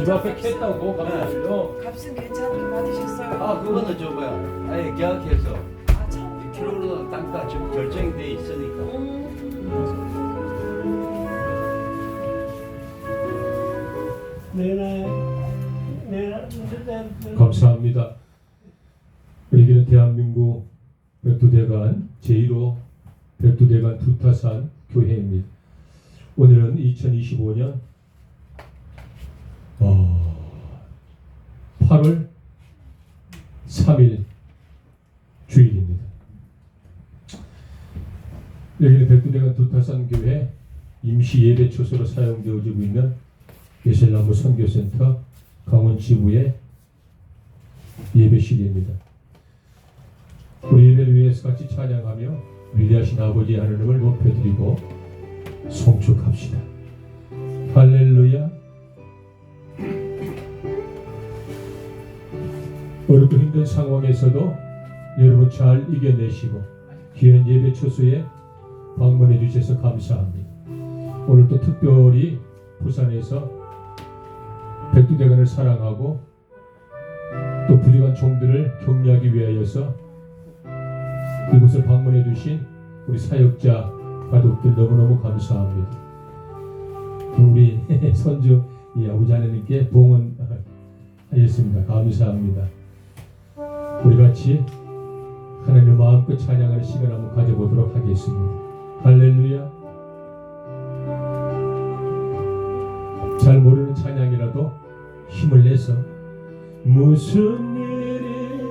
집 앞에 캤다고 값을요? 값은 괜찮게 받으셨어요? 아 그거는 저 뭐야 아예 계약해서 아, 처음. 킬로그램 땅가 지금 결정이 돼 있으니까. 감사합니다. 여기는 대한민국 백두대간 제1호 백두대간 두타산 교회입니다. 오늘은 2025년 8월 3일 주일입니다. 여기는 백두대간 두타산 교회 임시 예배 초소로 사용되어지고 있는 예슬나무 선교센터 강원 지부의 예배실입니다. 우리 예배를 위해서 같이 찬양하며 위대하신 아버지 하나님을 높여드리고 송축합시다. 할렐루야. 어렵고 힘든 상황에서도 여러분 잘 이겨내시고 귀한 예배 초소에 방문해 주셔서 감사합니다. 오늘 또 특별히 부산에서 백두대간을 사랑하고 또 부족한 종들을 격려하기 위하여서 이곳을 방문해 주신 우리 사역자 가족들 너무너무 감사합니다. 우리 손주 아버지 하나님께 봉헌하였습니다. 감사합니다. 우리 같이 하나님을 마음껏 찬양하는 시간 한번 가져보도록 하겠습니다. 할렐루야. 잘 모르는 찬양이라도 힘을 내서 무슨 일이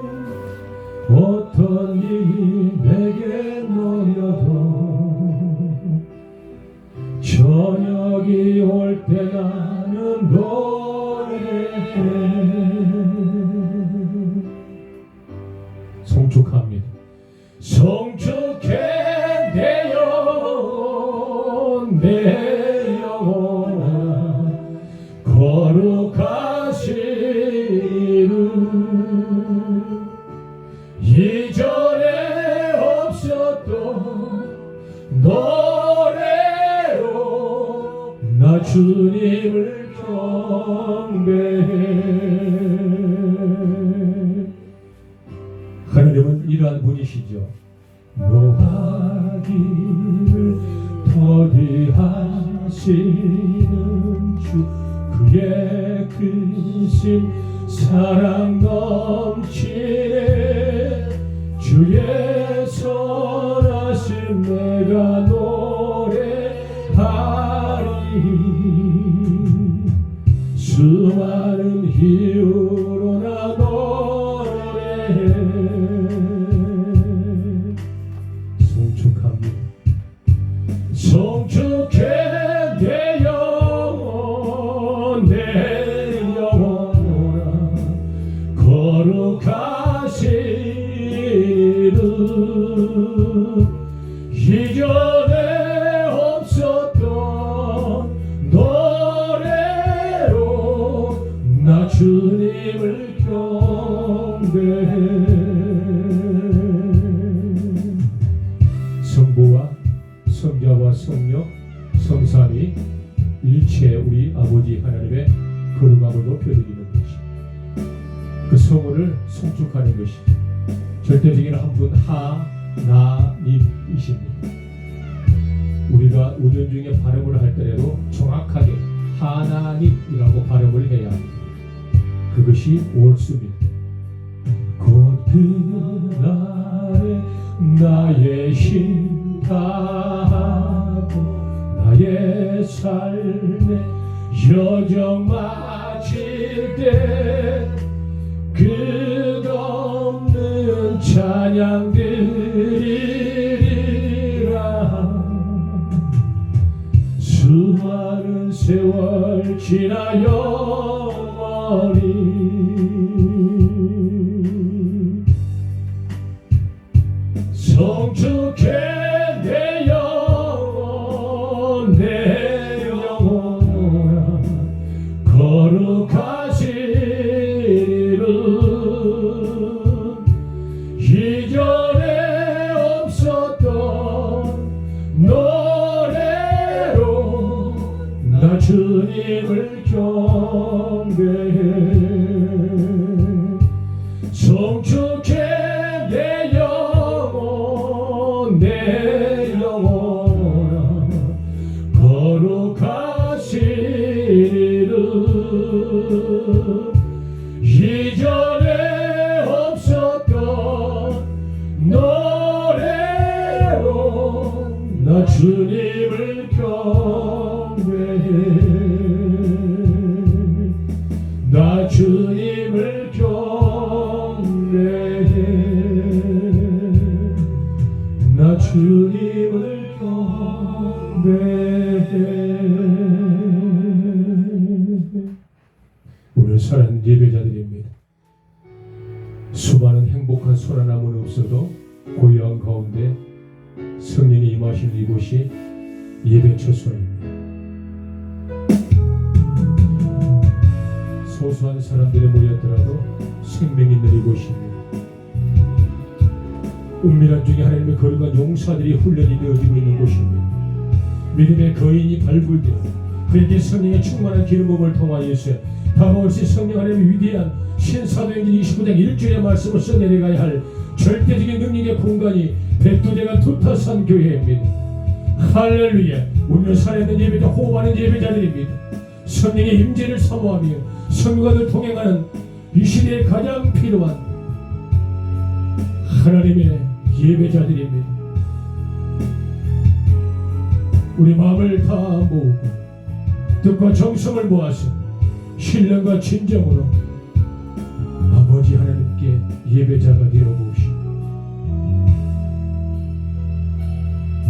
어떤 일이 내게 놓여도 저녁이 올 때 나는 노래해 송축합니다. 송축해 내 영혼 내 영혼 거룩하시는 이전에 없었던 노래로 나 주님을 경배해. 하나님은 이러한 분이시죠. 노하기를 더디하시는 주 그의 크신 사랑 넘치네. 주의 선하심 내가 노래하리. 수많은 이유로 나 노래해 송축합니다. 송축해 내 영혼 내 영혼아 거룩하시는 이전에 없었던 노래로 나 주님을 경배해. 성부와 성자와 성령 성삼위 일체 우리 아버지 하나님의 거룩함을 높여드리는 것이 그 성을 송축하는 것이 절대적인 한 분 하나님이십니다. 우리가 운전 중에 발음을 할 때라도 정확하게 하나님이라고 발음을 해야 합니다. 그것이 옳습니다. 곧 그날에 나의 힘 다하고 나의 삶에 여정 마칠 때 끝없는 찬양 드리리라. 수많은 세월 지나 영원히 송축해 내 영혼 내 영혼아 거룩하시는 이전에 없었던 노래로 나 주님을 경배해 성축해 내 영혼 내 영혼아 거룩하신 이름 이전에 없었던 노래로 나 주님을 경배해 나 주님을 경배해 나 주님을 경배해. 오늘 사랑하는 예배자들입니다. 수많은 행복한 소라나무는 없어도 고요한 가운데 성령이 임하시는 이곳이 예배 처소입니다. 소수한 사람들이 모였더라도 생명이 있는 이곳입니다. 은밀한 중에 하나님의 거룩한 용사들이 훈련이 되어지고 있는 곳입니다. 믿음의 거인이 발굴되어 그에게 성령의 충만한 기름 부음을 통하여서 다가올시 성령 하나님의 위대한 신사도행전 29장 1절의 말씀을 써내려가야 할 절대적인 능력의 공간이 백두대간 두타산 교회입니다. 할렐루야. 오늘 살아있는 예배자 호흡하는 예배자들입니다. 성령의 임재를 사모하며 성령과들 동행하는 이 시대에 가장 필요한 하나님의 예배자들입니다. 우리 마음을 다 모으고 뜻과 정성을 모아서 신령과 진정으로 아버지 하나님께 예배자가 되어보시고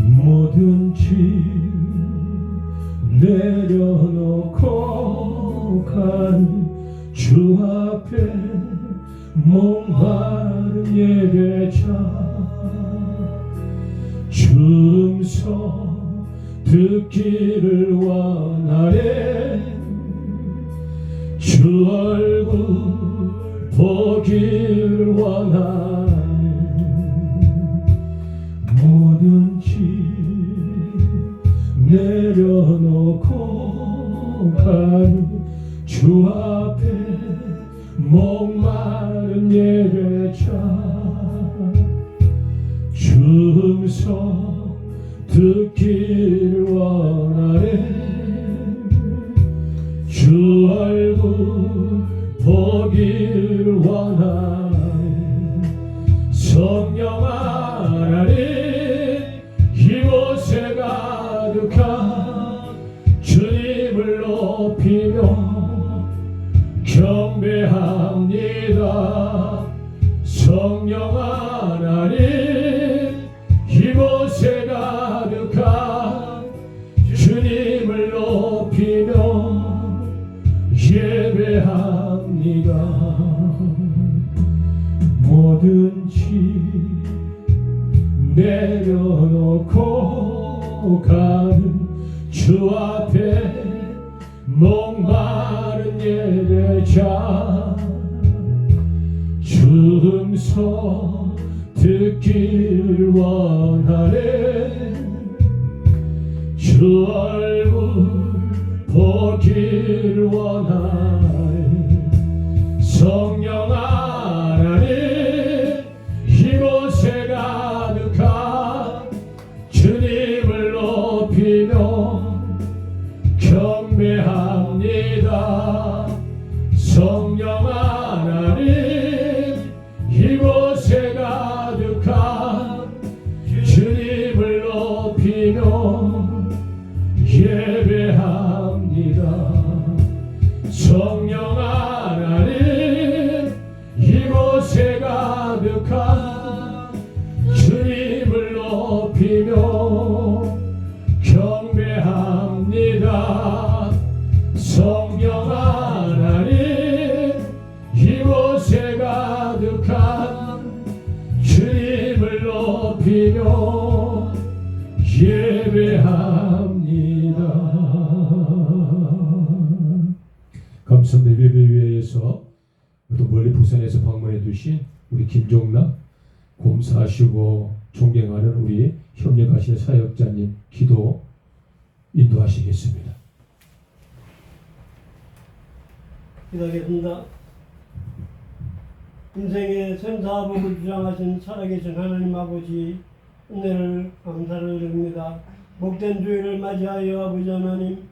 뭐든지 내려놓고 간 주 앞에 목마른 예배자 주음성 듣기를 원하네 주 얼굴 보기를 원하네 뭐든지 내려놓고 가는 주 앞에 목마른 예배자 주음성 듣기를 원하네 주 얼굴 보기를 원하네 성령 하나님 이곳에 가득한 주님을 높이며 경배합니다. 성령 하나님 이곳에 가득한 주님을 높이며 예배합니다. 뭐든지 내려놓고 가는 주 앞에 목마른 예배자 주음성 듣기를 원하네 주 얼굴 보기를 원하네 성령 하나님 이곳에 가득한 주님을 높이며 경배합니다. 성령 하나님 이곳에 가득한 주님을 높이며 예배합니다. 성령 하나님 이곳에 가득한 주님을 높이며 경배합니다. 성령 하나님 이곳에 가득한 주님을 높이며 예배합니다. 감사합니다. 예배위에서 또 멀리 부산에서 방문해 주신 우리 김종락 곰사하시고 존경하는 우리 협력하시는 사역자님 기도 인도하시겠습니다. 기도하겠습니다. 인생의 생사복을 주장하신 살아계신 하나님 아버지 은혜를 감사를 드립니다. 복된 주일을 맞이하여 아버지 하나님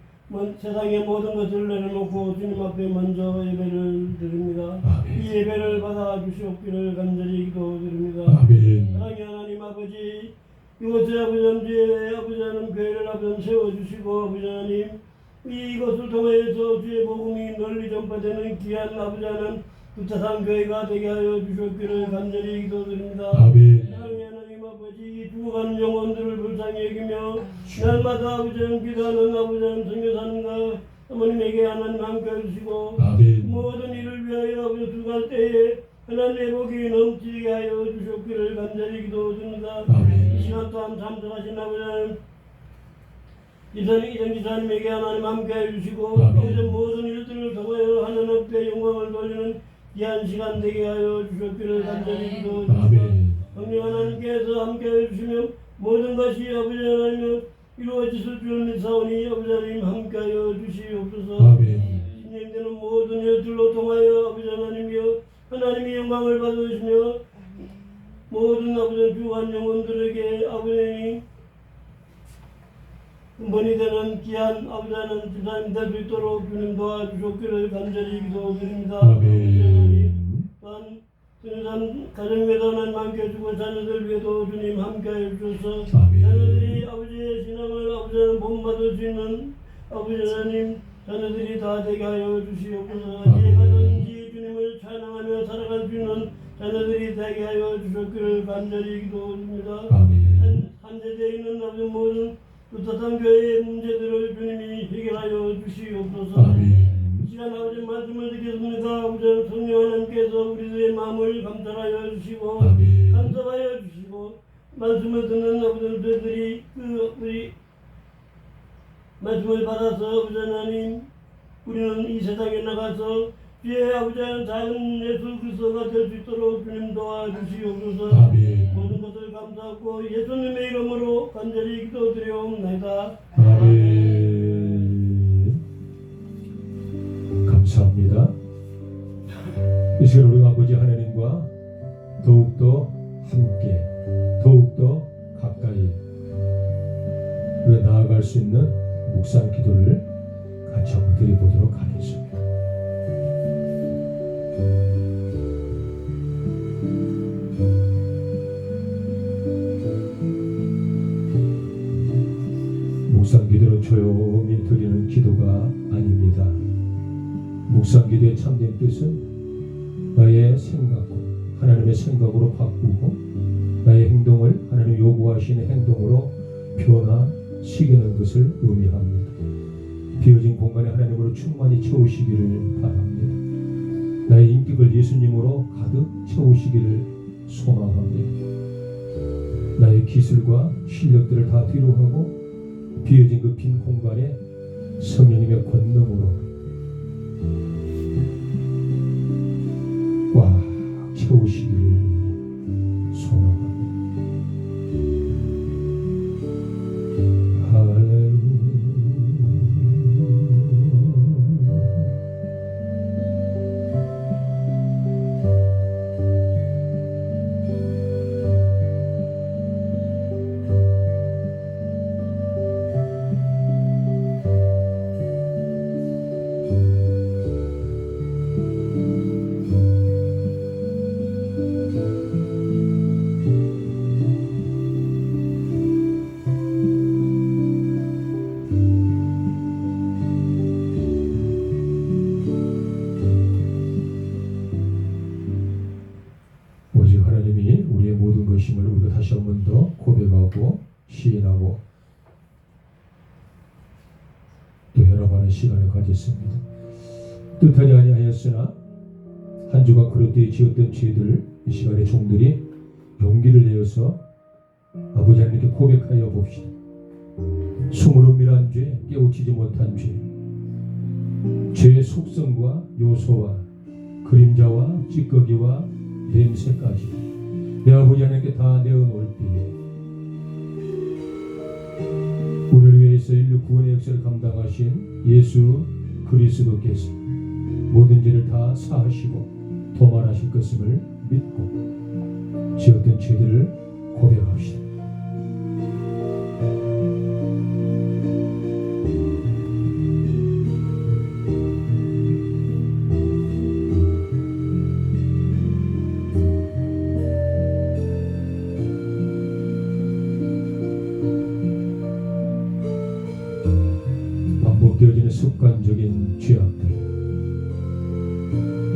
세상의 모든 것을 내려놓고 주님 앞에 먼저 예배를 드립니다. 아멘. 이 예배를 받아 주시옵기를 간절히 기도드립니다. 아멘. 사랑의 하나님 아버지 이곳에 아버지 하나님 교회를 아버지 세워주시고 아버지 하나님 이것을 통해서 주의 복음이 널리 전파되는 귀한 아버지 하나님 부타산 교회가 되게 하여 주셨기를 간절히 기도드립니다. 아멘. 사랑의 하나님 아버지 죽어가는 영혼들을 불쌍히 여기며 날마다 아버지 하나님 기도하는 아버지 하나님 선교사님과 어머님에게 하나님 함께 해주시고 아멘. 모든 일을 위하여 아버지 주갈 때에 하나님의 복이 넘치게 하여 주셨기를 간절히 기도드립니다. 아멘. 이 시간 또한 참석하신 아버지 하나님 이전 기사님에게 하나님 함께 해주시고 아버지 모든 일들을 통하여 하나님 앞에 영광을 돌리는 귀한 시간 되게 하여 주셨기를 간절히 기도드립니다. 아멘. 성령 하나님께서 함께 해주시며 모든 것이 아버지 하나님 이루어질 줄 믿사오니 아버지 하나님 함께 하여 주시옵소서. 아멘. 진행되는 모든 일들로 통하여 아버지 하나님이여 하나님의 영광을 받으시며 모든 아버지 주한 영혼들에게 아버지 근본이 되는 귀한 아버지 하나님 집사님 될 수 있도록 주님 도와주셨기를 간절히 기도드립니다. 아멘. 또한 선교사님 가정에도 하나님 함께 해주고 자녀들 위에도 주님 함께 해주셔서 아멘. 자녀들이 아버지의 신앙을 아버지 하나님 본받을 수 있는 아버지 하나님 자녀들이 다 되게 하여 주시옵소서. 아멘. 어디가든지 주님을 찬양하며 살아갈 수 있는 자녀들이 되게 하여 주셨기를 간절히 기도드립니다. 아멘. 한 세대에 있는 아버지 모든 부탁한 교회의 문제들을 주님이 해결하여 주시옵소서. 아멘. 이 시간 아버지 말씀을 듣겠습니다. 아버지 성령 하나님께서 우리들의 마음을 감찰하여 주시고 아멘. 간섭하여 주시고 말씀을 듣는 아버지 저희들이 우리 말씀을 받아서 아버지 하나님 우리는 이 세상에 나가서 주의 아버지 작은 예수 그리스도가 될 수 있도록 주님 도와주시옵소서. 아멘. 모든 것을 감사하고 예수님의 이름으로 간절히 기도드리옵나이다. 아멘. 감사합니다. 이 시간 우리 아버지 하나님과 더욱더 함께 더욱더 가까이 우리가 나아갈 수 있는 묵상 기도를 같이 한번 드려보도록 하겠습니다. 묵상 기도는 조용히 드리는 기도가 아닙니다. 묵상 기도의 참된 뜻은 나의 생각을 하나님의 생각으로 바꾸고 나의 행동을 하나님 요구하시는 행동으로 변화시키는 것을 의미합니다. 비어진 공간에 하나님으로 충만히 채우시기를 바랍니다. 나의 인격을 예수님으로 가득 채우시기를 소망합니다. 나의 기술과 실력들을 다 뒤로 하고 비어진 그 빈 공간에 성령님의 권능으로 꽉 채우시기를 소망합니다. 오직 하나님이 우리의 모든 것임을 우리가 다시 한 번 더 고백하고 시인하고 또 연합하는 시간을 가졌습니다. 뜻하지 아니하였으나 한 주간 그릇되이 지었던 죄들을 이 시간에 종들이 용기를 내어서 아버지 하나님께 고백하여 봅시다. 숨을 은밀한 죄, 깨우치지 못한 죄, 죄의 속성과 요소와 그림자와 찌꺼기와 냄새까지 내 아버지 하나님께 다 내어놓을 때에 우리를 위해서 인류 구원의 역사를 감당하신 예수 그리스도께서 모든 죄를 다 사하시고 도말하실 것임을 믿고 지었던 죄들을 고백합시다. 반복되어지는 습관적인 죄악들,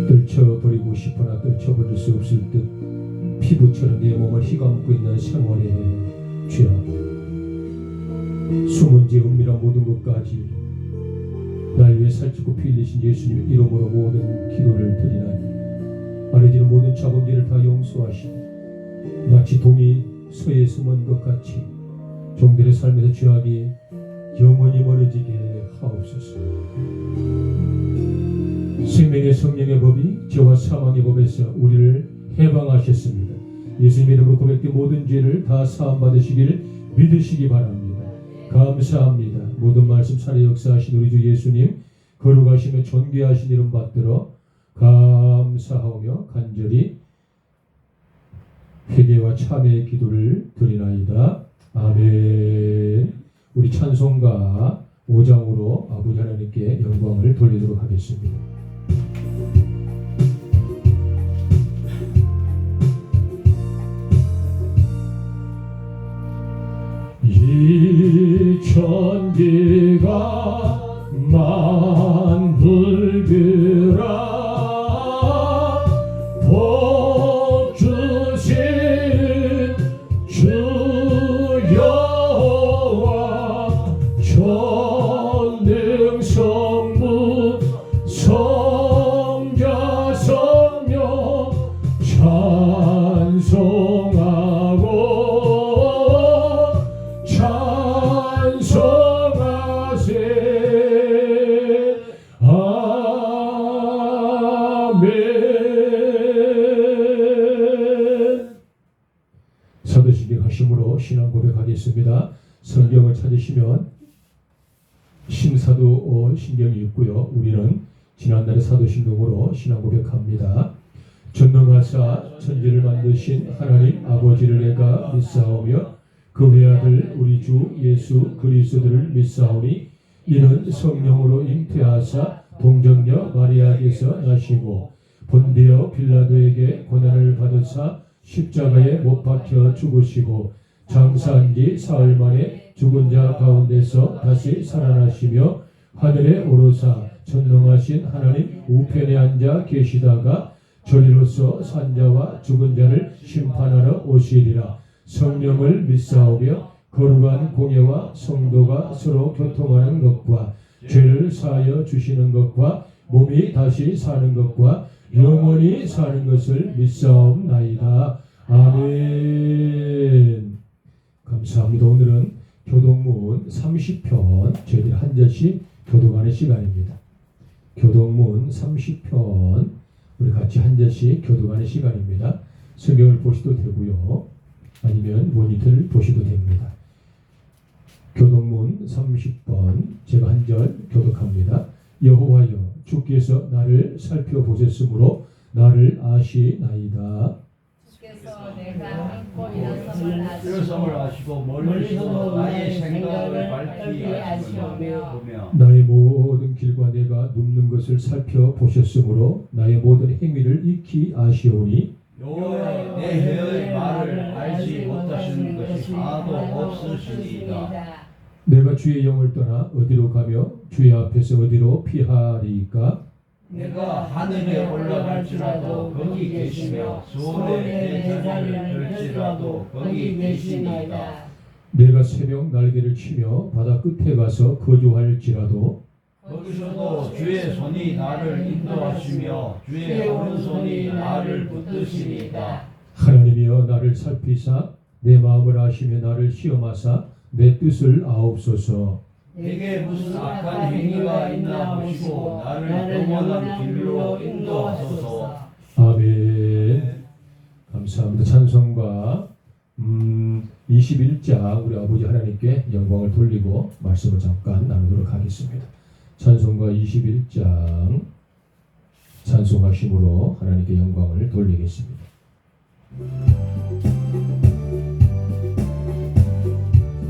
떨쳐버리고 싶으나 떨쳐버릴 수 없을 듯 피부처럼 내 몸을 휘감고 있는 생활의 죄악, 숨은 죄 은밀한 모든 것까지 날 위해 살찌고 피 흘리신 예수님 이름으로 모든 기도를 드리나니 아래지는 모든 작은 죄를 다 용서하시고 마치 동이 서에 숨은 것 같이 종들의 삶에서 죄악이 영원히 멀어지게 하옵소서. 생명의 성령의 법이 죄와 사망의 법에서 우리를 해방하셨습니다. 예수님 이름으로 고백된 모든 죄를 다 사함받으시기를 믿으시기 바랍니다. 감사합니다. 모든 말씀 살아 역사하신 우리 주 예수님 거룩하시며 존귀하신 이름 받들어 감사하며 간절히 회개와 참회의 기도를 드리나이다. 아멘. 우리 찬송가 5장으로 아버지 하나님께 영광을 돌리도록 하겠습니다. 이 천지가 만불그라 복 주시는 주 여호와 전능 성부 성자 성령 찬송하고 찬송하세. 아멘. 사도신경 하심으로 신앙 고백하겠습니다. 성경을 찾으시면 신사도 신경이 있고요. 우리는 지난날의 사도신경으로 신앙 고백합니다. 전능하사 천지를 만드신 하나님 아버지를 내가 믿사오며 그 외아들 우리 주 예수 그리스도를 믿사오니 이는 성령으로 잉태하사 동정녀 마리아에게서 나시고 본디오 빌라도에게 고난을 받으사 십자가에 못 박혀 죽으시고 장사한 지 사흘 만에 죽은 자 가운데서 다시 살아나시며 하늘에 오르사 전능하신 하나님 우편에 앉아 계시다가 저리로서 산자와 죽은 자를 심판하러 오시리라. 성령을 믿사오며 거룩한 공예와 성도가 서로 교통하는 것과 죄를 사하여 주시는 것과 몸이 다시 사는 것과 영원히 사는 것을 믿사옵나이다. 아멘. 감사합니다. 오늘은 교동문 30편 저희들이 한 절씩 교독하는 시간입니다. 교동문 30편 우리 같이 한 절씩 교독하는 시간입니다. 성경을 보셔도 되고요. 아니면 모니터를 보셔도 됩니다. 교동문 30번 제가 한 절 교독합니다. 여호와여 주께서 나를 살펴보셨으므로 나를 아시나이다. 주께서 내가 행고 일어섬을 아시고 멀리서도 나의 생각을 밝히 아시오며 나의 모든 길과 내가 눕는 것을 살펴보셨으므로 나의 모든 행위를 익히 아시오니 여호와의 내 혀의 말을 알지 못하시는 것이 하나도 없으시니이다. 내가 주의 영을 떠나 어디로 가며 주의 앞에서 어디로 피하리까? 내가 하늘에 올라갈지라도 거기 계시며 수월에 내 자리를 들지라도 거기 계시니이다. 내가 새벽 날개를 치며 바다 끝에 가서 거주할지라도 거기서도 주의 손이 나를 인도하시며 주의 오른손이 나를 붙드시니이다. 하나님이여 나를 살피사 내 마음을 아시며 나를 시험하사 내 뜻을 아옵소서. 내게 무슨 악한 행위가 있나 보시고 나를 영원한 길로 인도하소서. 아멘. 감사합니다. 찬송가 21장 우리 아버지 하나님께 영광을 돌리고 말씀을 잠깐 나누도록 하겠습니다. 찬송가 21장 찬송하심으로 하나님께 영광을 돌리겠습니다.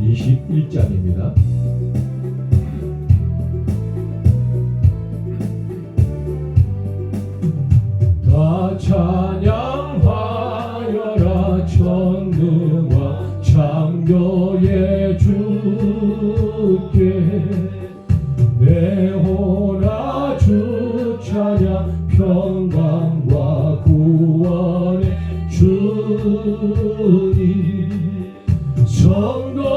(21장입니다) 다 찬양하여라 전능한 창조의 주께 내 혼아 주 찬양 평강과 구원의 주님 성도들아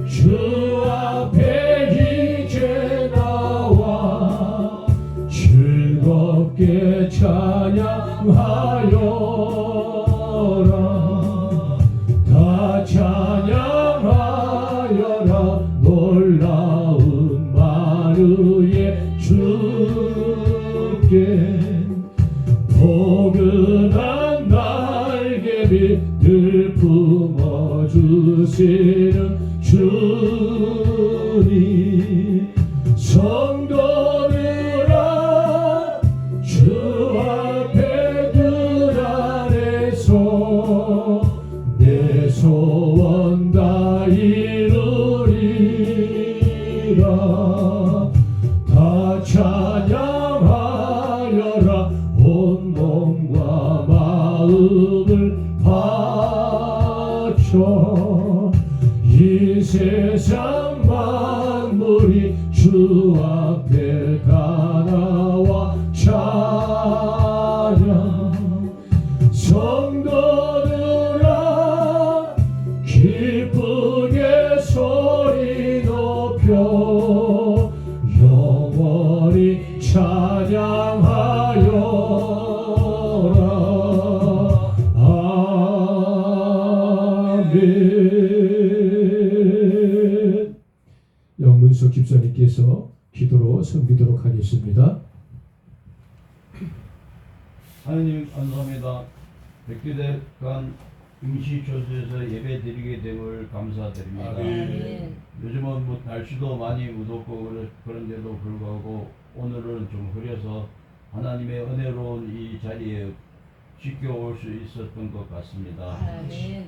주 앞에 이제 나와 즐겁게 찬양하여라 다 찬양하여라 놀라운 마르의 주께 포근한 날개빛을 품어주시는 주님 성도들아 주 앞에 들 안에서 내 소원 다 이루리라 다 찬양하여라 온 몸과 마음을 바쳐 이 세상 만물이 주 앞에 다 나와 찬양 성도들아 기쁘게 소리 높여 영원히 찬양하여라 아멘. 영문석 집사님께서 기도로 섬기도록 하겠습니다. 하느님 감사합니다. 백기대간 임시초소에서 예배 드리게 됨을 감사드립니다. 아멘. 요즘은 날씨도 많이 무덥고 그런데도 불구하고 오늘은 좀 흐려서 하나님의 은혜로운 이 자리에 쉽게 올 수 있었던 것 같습니다. 아멘.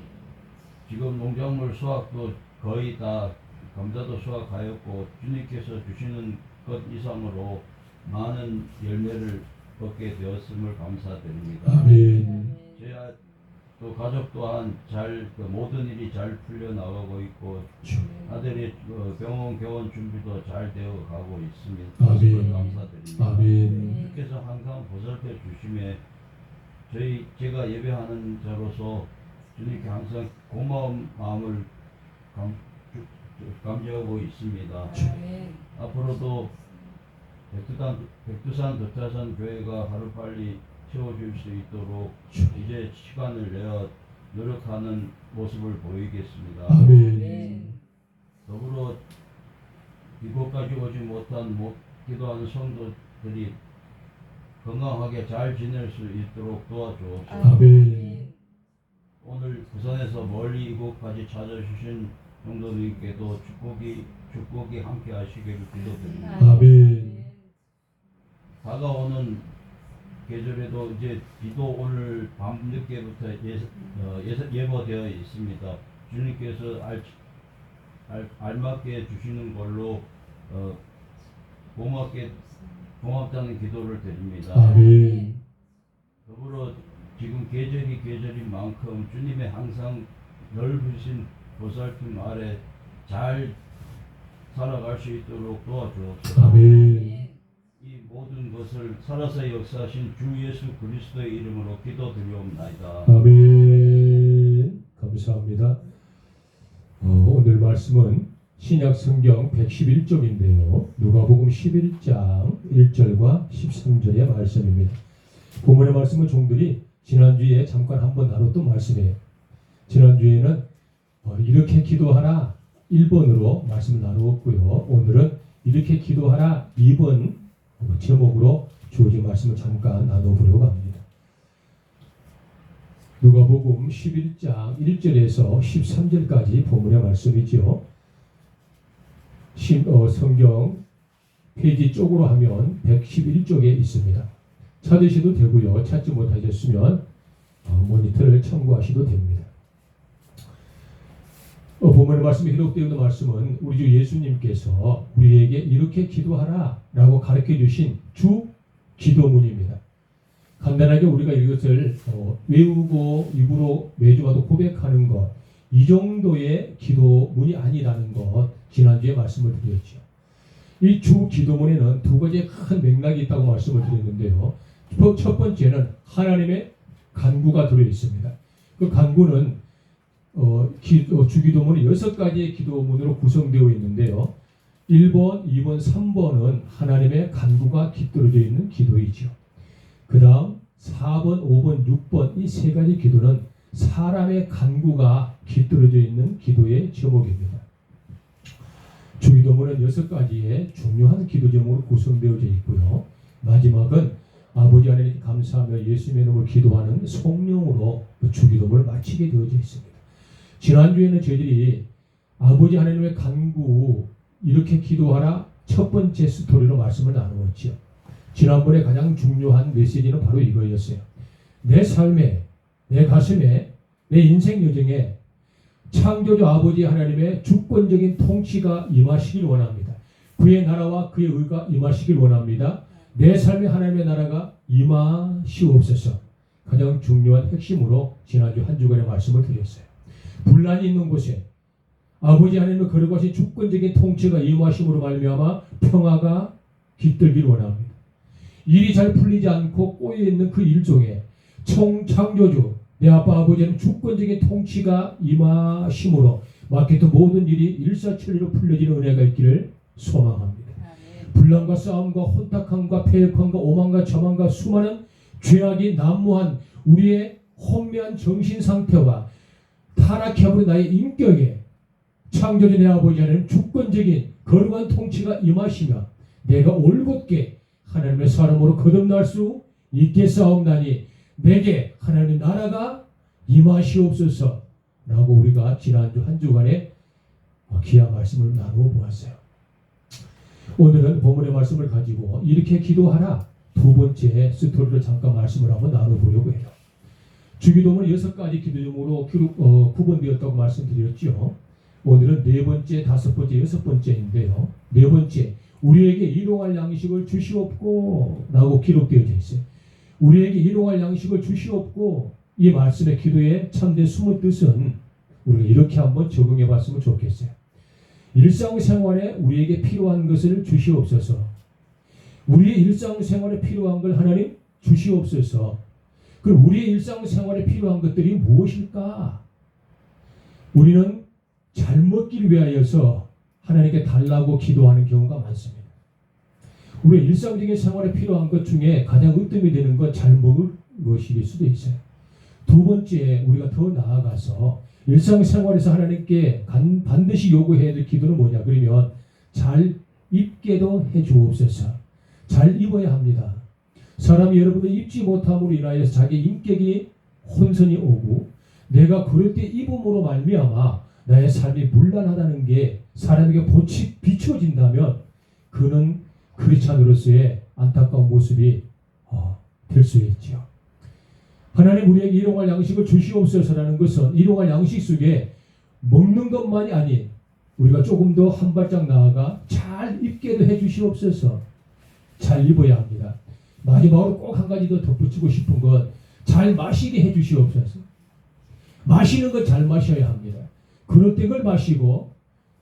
지금 농작물 수확도 거의 다 감자도 수확하였고 주님께서 주시는 것 이상으로 많은 열매를 얻게 되었음을 감사드립니다. 아멘. 제가 또 가족 또한 모든 일이 잘 풀려 나가고 있고 아들이 병원 개원 준비도 잘 되어 가고 있습니다. 아멘. 감사드립니다. 아멘. 주께서 항상 보살펴 주심에 제가 예배하는 자로서 주님께 항상 고마운 마음을 감지하고 있습니다. 아멘. 앞으로도 백두산 도타산 교회가 하루빨리 채워줄 수 있도록 이제 시간을 내어 노력하는 모습을 보이겠습니다. 아멘. 더불어 이곳까지 오지 못한 기도하는 성도들이 건강하게 잘 지낼 수 있도록 도와주옵소서. 아멘. 오늘 부산에서 멀리 이곳까지 찾아주신 성도님께도 축복이 함께 하시기를 기도드립니다. 아멘. 다가오는 계절에도 이제 비도 오늘 밤 늦게부터 예보되어 있습니다. 주님께서 알맞게 주시는 걸로 고맙다는 기도를 드립니다. 아멘. 더불어 지금 계절인 만큼 주님의 항상 넓으신 보살핌 아래 잘 살아갈 수 있도록 도와주옵소서. 아멘. 이 모든 것을 살아서 역사하신 주 예수 그리스도의 이름으로 기도드리옵나이다. 아멘. 감사합니다. 오늘 말씀은 신약 성경 111쪽인데요. 누가복음 11장 1절과 13절의 말씀입니다. 본문의 말씀은 종들이 지난주에 잠깐 한번 나눴던 말씀이에요. 지난주에는 이렇게 기도하라 1번으로 말씀을 나누었고요. 오늘은 이렇게 기도하라 2번 제목으로 주어진 말씀을 잠깐 나눠보려고 합니다. 누가복음 11장 1절에서 13절까지 본문의 말씀이죠. 성경 페이지 쪽으로 하면 111쪽에 있습니다. 찾으셔도 되고요. 찾지 못하셨으면 모니터를 참고하셔도 됩니다. 본문의 말씀에 기록되어 있는 말씀은 우리 주 예수님께서 우리에게 이렇게 기도하라 라고 가르쳐 주신 주 기도문입니다. 간단하게 우리가 이것을 외우고 입으로 매주마다 고백하는 것, 이 정도의 기도문이 아니라는 것 지난주에 말씀을 드렸죠. 이 주 기도문에는 두 가지 큰 맥락이 있다고 말씀을 드렸는데요. 첫 번째는 하나님의 간구가 들어 있습니다. 그 간구는 주기도문은 6가지의 기도문으로 구성되어 있는데요. 1번, 2번, 3번은 하나님의 간구가 깃들어져 있는 기도이죠. 그 다음 4번, 5번, 6번 이 3가지 기도는 사람의 간구가 깃들어져 있는 기도의 제목입니다. 주기도문은 6가지의 중요한 기도 제목으로 구성되어져 있고요. 마지막은 아버지 하나님께 감사하며 예수님의 이름으로 기도하는 성령으로 주기도문을 마치게 되어져 있습니다. 지난주에는 저희들이 아버지 하나님의 간구 이렇게 기도하라 첫 번째 스토리로 말씀을 나누었죠. 지난번에 가장 중요한 메시지는 바로 이거였어요. 내 삶에, 내 가슴에, 내 인생 여정에 창조주 아버지 하나님의 주권적인 통치가 임하시길 원합니다. 그의 나라와 그의 의가 임하시길 원합니다. 내 삶에 하나님의 나라가 임하시옵소서. 가장 중요한 핵심으로 지난주 한 주간의 말씀을 드렸어요. 분란이 있는 곳에 아버지 하나님의 거룩하신 주권적인 통치가 임하심으로 말미암아 평화가 깃들길 원합니다. 일이 잘 풀리지 않고 꼬여있는 그 일 중에 창조주 내 아빠 아버지는 주권적인 통치가 임하심으로 맡겼던 모든 일이 일사천리로 풀려지는 은혜가 있기를 소망합니다. 분란과 싸움과 혼탁함과 패역함과 오만과 저만과 수많은 죄악이 난무한 우리의 혼미한 정신 상태와 타락해버린 나의 인격에 창조주 내 아버지 하나님 주권적인 거룩한 통치가 임하시며 내가 올곧게 하나님의 사람으로 거듭날 수 있겠사옵나니 내게 하나님의 나라가 임하시옵소서 라고 우리가 지난주 한 주간에 귀한 말씀을 나누어 보았어요. 오늘은 본문의 말씀을 가지고 이렇게 기도하라 두 번째 스토리로 잠깐 말씀을 한번 나눠보려고 해요. 주기도문 6가지 기도제목으로 구분되었다고 말씀드렸죠. 오늘은 네 번째, 다섯 번째, 여섯 번째인데요. 네 번째, 우리에게 일용할 양식을 주시옵고 라고 기록되어 있어요. 우리에게 일용할 양식을 주시옵고 이 말씀의 기도의 참된 숨은 뜻은 우리가 이렇게 한번 적용해 봤으면 좋겠어요. 일상생활에 우리에게 필요한 것을 주시옵소서. 우리의 일상생활에 필요한 걸 하나님 주시옵소서. 그럼 우리의 일상생활에 필요한 것들이 무엇일까? 우리는 잘 먹기를 위하여서 하나님께 달라고 기도하는 경우가 많습니다. 우리의 일상적인 생활에 필요한 것 중에 가장 으뜸이 되는 건 잘 먹을 것일 수도 있어요. 두 번째, 우리가 더 나아가서 일상생활에서 하나님께 반드시 요구해야 될 기도는 뭐냐? 그러면 잘 입게도 해주옵소서. 잘 입어야 합니다. 사람이 여러분들 입지 못함으로 인하여서 자기 인격이 혼선이 오고 내가 그럴 때 입음으로 말미암아 나의 삶이 문란하다는 게 사람에게 비춰진다면 그는 크리스찬으로서의 안타까운 모습이 될 수 있죠. 하나님 우리에게 일용할 양식을 주시옵소서라는 것은 일용할 양식 속에 먹는 것만이 아닌 우리가 조금 더 한 발짝 나아가 잘 입게도 해주시옵소서. 잘 입어야 합니다. 마지막으로 꼭 한 가지 더 덧붙이고 싶은 건 잘 마시게 해주시옵소서. 마시는 건 잘 마셔야 합니다. 그릇된 걸 마시고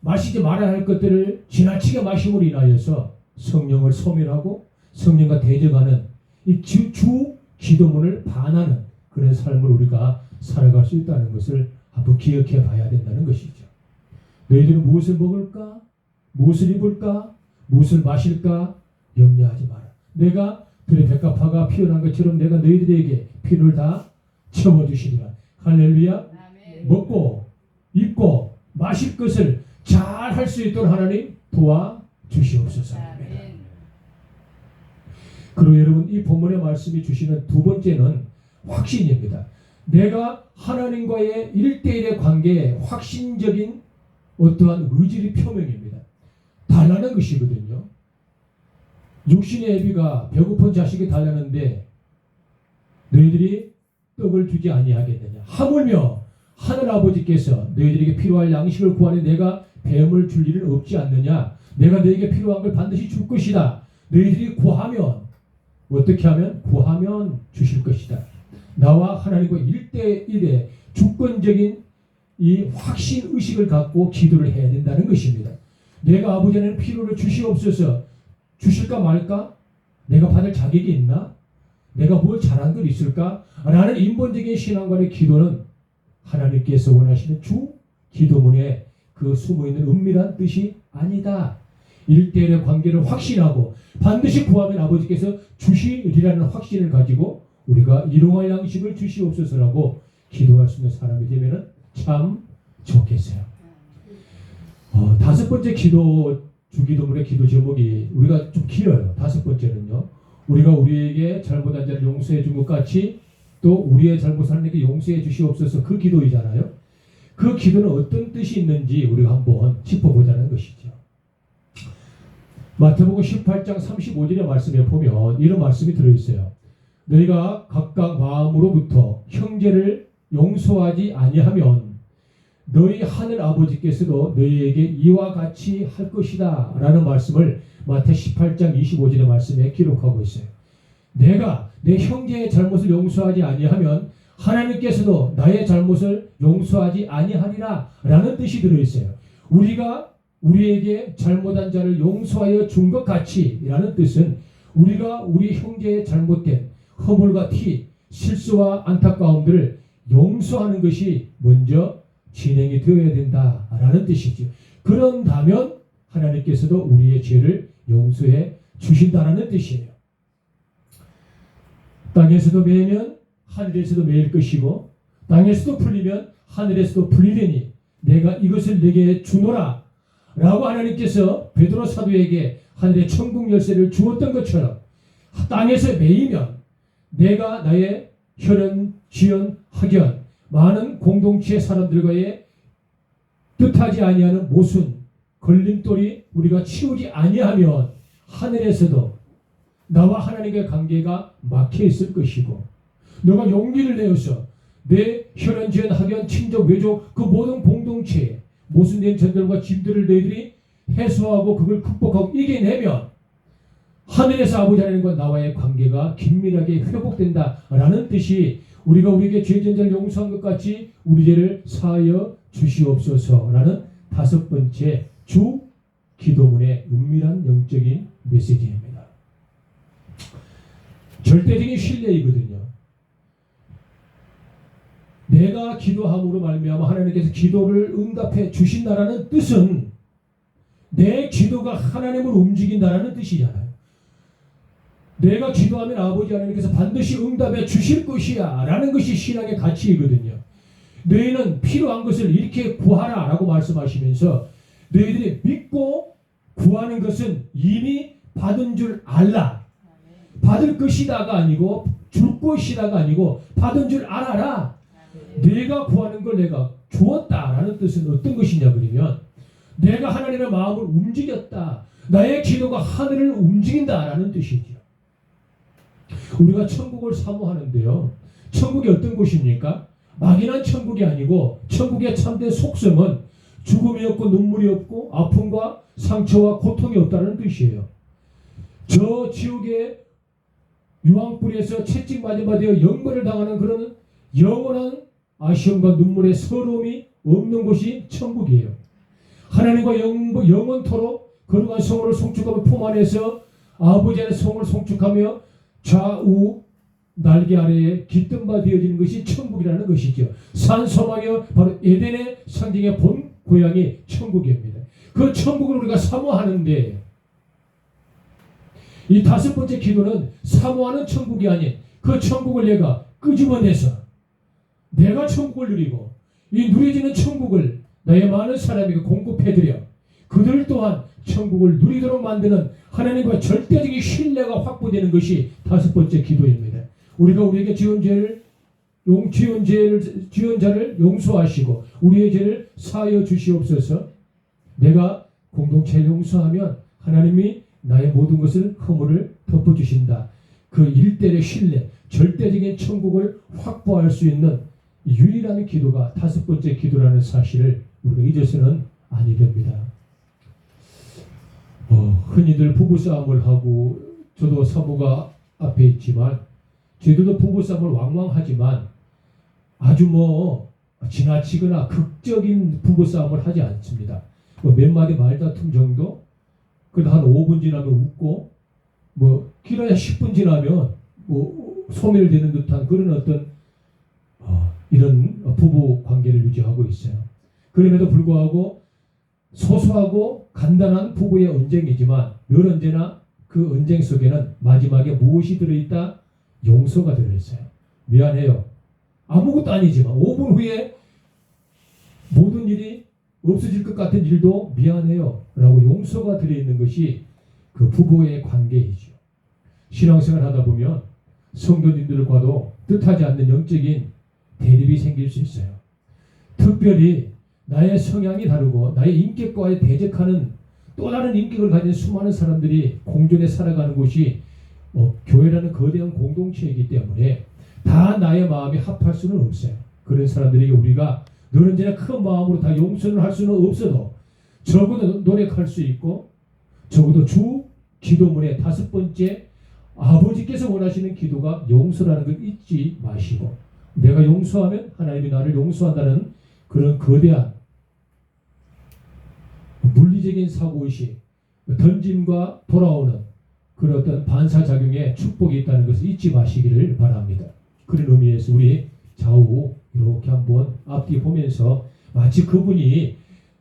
마시지 말아야 할 것들을 지나치게 마심으로 인하여서 성령을 소멸하고 성령과 대적하는 이 주 기도문을 반하는 그런 삶을 우리가 살아갈 수 있다는 것을 한번 기억해 봐야 된다는 것이죠. 너희들은 무엇을 먹을까? 무엇을 입을까? 무엇을 마실까? 염려하지 마라. 내가 들의 백합화가 피어난 것처럼 내가 너희들에게 피를 다 채워주시리라. 할렐루야. 아멘. 먹고 입고 마실 것을 잘 할 수 있도록 하나님 도와주시옵소서. 아멘. 그리고 여러분 이 본문의 말씀이 주시는 두 번째는 확신입니다. 내가 하나님과의 1대1의 관계에 확신적인 어떠한 의지의 표명입니다. 달라는 것이거든요. 육신의 애비가 배고픈 자식이 달라는데 너희들이 떡을 주지 아니하겠느냐. 하물며 하늘 아버지께서 너희들에게 필요할 양식을 구하니 내가 뱀을 줄 일은 없지 않느냐. 내가 너희에게 필요한 걸 반드시 줄 것이다. 너희들이 구하면, 어떻게 하면? 구하면 주실 것이다. 나와 하나님과 1대1의 주권적인 이 확신 의식을 갖고 기도를 해야 된다는 것입니다. 내가 아버지는 필요를 주시옵소서. 주실까 말까? 내가 받을 자격이 있나? 내가 뭘 잘한 건 있을까? 라는 인본적인 신앙관의 기도는 하나님께서 원하시는 주 기도문에 그 숨어있는 은밀한 뜻이 아니다. 1대1의 관계를 확신하고 반드시 구하면 아버지께서 주시리라는 확신을 가지고 우리가 일용할 양식을 주시옵소서라고 기도할 수 있는 사람이 되면 참 좋겠어요. 5번째 기도 주기도문의 기도 제목이 우리가 좀 길어요. 5번째는요. 우리가 우리에게 잘못한 자를 용서해 준 것 같이 또 우리의 잘못을 하나님께 용서해 주시옵소서 그 기도이잖아요. 그 기도는 어떤 뜻이 있는지 우리가 한번 짚어보자는 것이죠. 마태복음 18장 35절의 말씀에 보면 이런 말씀이 들어있어요. 너희가 각각 마음으로부터 형제를 용서하지 아니하면 너희 하늘 아버지께서도 너희에게 이와 같이 할 것이다 라는 말씀을 마태 18장 25절의 말씀에 기록하고 있어요. 내가 내 형제의 잘못을 용서하지 아니하면 하나님께서도 나의 잘못을 용서하지 아니하리라 라는 뜻이 들어있어요. 우리가 우리에게 잘못한 자를 용서하여 준 것 같이 라는 뜻은 우리가 우리 형제의 잘못된 허물과 티, 실수와 안타까움들을 용서하는 것이 먼저 진행이 되어야 된다라는 뜻이죠. 그런다면 하나님께서도 우리의 죄를 용서해 주신다는 뜻이에요. 땅에서도 매면 하늘에서도 매일 것이고 땅에서도 풀리면 하늘에서도 풀리리니 내가 이것을 내게 주노라 라고 하나님께서 베드로 사도에게 하늘의 천국 열쇠를 주었던 것처럼 땅에서 매이면 내가 나의 혈연, 지연, 학연 많은 공동체 사람들과의 뜻하지 아니하는 모순, 걸림돌이 우리가 치우지 아니하면 하늘에서도 나와 하나님의 관계가 막혀 있을 것이고 너가 용기를 내어서 내 혈연, 지연, 학연, 친족, 외족 그 모든 공동체에 모순된 전들과 짐들을 너희들이 해소하고 그걸 극복하고 이겨내면 하늘에서 아버지 하나님과 나와의 관계가 긴밀하게 회복된다라는 뜻이 우리가 우리에게 죄전자를 용서한 것 같이 우리 죄를 사하여 주시옵소서라는 5번째 주 기도문의 은밀한 영적인 메시지입니다. 절대적인 신뢰이거든요. 내가 기도함으로 말미암아 하나님께서 기도를 응답해 주신다라는 뜻은 내 기도가 하나님을 움직인다라는 뜻이잖아요. 내가 기도하면 아버지 하나님께서 반드시 응답해 주실 것이야 라는 것이 신앙의 가치이거든요. 너희는 필요한 것을 이렇게 구하라 라고 말씀하시면서 너희들이 믿고 구하는 것은 이미 받은 줄 알라. 받을 것이다가 아니고 줄 것이다가 아니고 받은 줄 알아라. 내가 구하는 걸 내가 주었다라는 뜻은 어떤 것이냐 그러면 내가 하나님의 마음을 움직였다. 나의 기도가 하늘을 움직인다라는 뜻이죠. 우리가 천국을 사모하는데요. 천국이 어떤 곳입니까? 막연한 천국이 아니고 천국의 참된 속성은 죽음이 없고 눈물이 없고 아픔과 상처와 고통이 없다는 뜻이에요. 저 지옥의 유황불에서 채찍맞음받아 영벌을 당하는 그런 영원한 아쉬움과 눈물의 서러움이 없는 곳이 천국이에요. 하나님과 영원토록 거룩한 성호를 송축하며 품 안에서 아버지 안에 성호를 송축하며 좌우 날개 아래에 깃든 바 되어지는 것이 천국이라는 것이죠. 산소망이여 바로 에덴의 상징의 본 고향이 천국입니다. 그 천국을 우리가 사모하는데 이 5번째 기도는 사모하는 천국이 아닌 그 천국을 내가 끄집어내서 내가 천국을 누리고 이 누려지는 천국을 나의 많은 사람에게 공급해드려 그들 또한 천국을 누리도록 만드는 하나님과 절대적인 신뢰가 확보되는 것이 5번째 기도입니다. 우리가 우리에게 지은 자를 용서하시고 우리의 죄를 사하여 주시옵소서. 내가 공동체를 용서하면 하나님이 나의 모든 것을 허물을 덮어주신다. 그 일대의 신뢰, 절대적인 천국을 확보할 수 있는 유일한 기도가 다섯 번째 기도라는 사실을 우리가 잊어서는 아니 됩니다. 흔히들 부부싸움을 하고 저도 사모가 앞에 있지만 저희들도 부부싸움을 왕왕하지만 아주 지나치거나 극적인 부부싸움을 하지 않습니다. 몇 마디 말다툼 정도, 그래도 한 5분 지나면 웃고 길어야 10분 지나면 소멸되는 듯한 그런 어떤 이런 부부 관계를 유지하고 있어요. 그럼에도 불구하고 소소하고 간단한 부부의 언쟁이지만 늘 언제나 그 언쟁 속에는 마지막에 무엇이 들어있다? 용서가 들어있어요. 미안해요. 아무것도 아니지만 5분 후에 모든 일이 없어질 것 같은 일도 미안해요 라고 용서가 들어있는 것이 그 부부의 관계이죠. 신앙생활 하다 보면 성도님들과도 뜻하지 않는 영적인 대립이 생길 수 있어요. 특별히 나의 성향이 다르고 나의 인격과의 대적하는 또 다른 인격을 가진 수많은 사람들이 공존해 살아가는 곳이 교회라는 거대한 공동체이기 때문에 다 나의 마음이 합할 수는 없어요. 그런 사람들에게 우리가 늘 언제나 큰 마음으로 다 용서를 할 수는 없어도 적어도 노력할 수 있고 적어도 주 기도문의 다섯 번째 아버지께서 원하시는 기도가 용서라는 걸 잊지 마시고 내가 용서하면 하나님이 나를 용서한다는 그런 거대한 물리적인 사고의식, 던짐과 돌아오는 그런 어떤 반사작용의 축복이 있다는 것을 잊지 마시기를 바랍니다. 그런 의미에서 우리 좌우 이렇게 한번 앞뒤 보면서 마치 그분이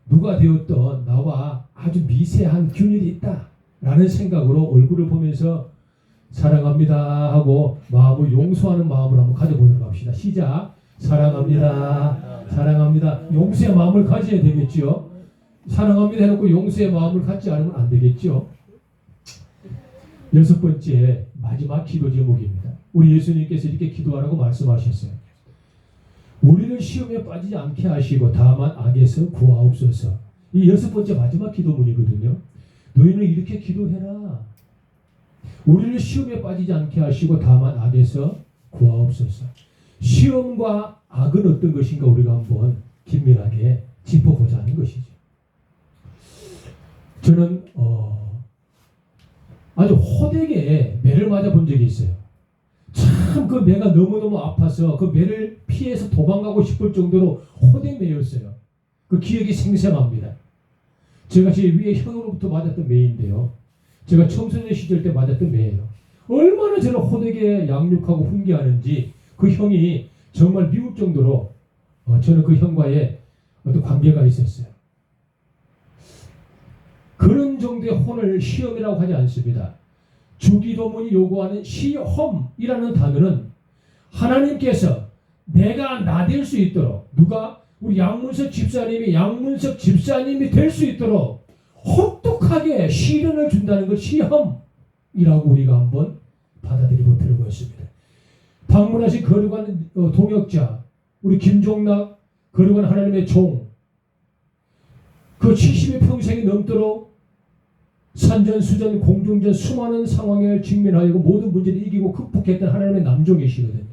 누가 되었던 나와 아주 미세한 균일이 있다라는 생각으로 얼굴을 보면서 사랑합니다 하고 마음을 용서하는 마음을 한번 가져보도록 합시다. 시작. 사랑합니다. 사랑합니다. 용서의 마음을 가져야 되겠죠. 사랑합니다 해놓고 용서의 마음을 갖지 않으면 안 되겠죠. 여섯 번째 마지막 기도 제목입니다. 우리 예수님께서 이렇게 기도하라고 말씀하셨어요. 우리를 시험에 빠지지 않게 하시고 다만 악에서 구하옵소서. 이 여섯 번째 마지막 기도문이거든요. 너희는 이렇게 기도해라. 우리를 시험에 빠지지 않게 하시고 다만 악에서 구하옵소서. 시험과 악은 어떤 것인가 우리가 한번 긴밀하게 짚어보자는 것이죠. 저는 아주 호되게 매를 맞아 본 적이 있어요. 참 그 매가 너무너무 아파서 그 매를 피해서 도망가고 싶을 정도로 호되게 매였어요. 그 기억이 생생합니다. 제가 제 위에 형으로부터 맞았던 매인데요. 제가 청소년 시절 때 맞았던 매예요. 얼마나 저를 호되게 양육하고 훈계하는지 그 형이 정말 미울 정도로 저는 그 형과의 어떤 관계가 있었어요. 그런 정도의 혼을 시험이라고 하지 않습니다. 주기도문이 요구하는 시험이라는 단어는 하나님께서 내가 나 될 수 있도록 누가 우리 양문석 집사님이 될 수 있도록 혹독하게 시련을 준다는 걸 시험이라고 우리가 한번 받아들이고 들어보겠습니다. 방문하신 거룩한 동역자 우리 김종락 거룩한 하나님의 종 그 70의 평생이 넘도록 산전수전 공중전 수많은 상황에 직면하여 모든 문제를 이기고 극복했던 하나님의 남종이시거든요.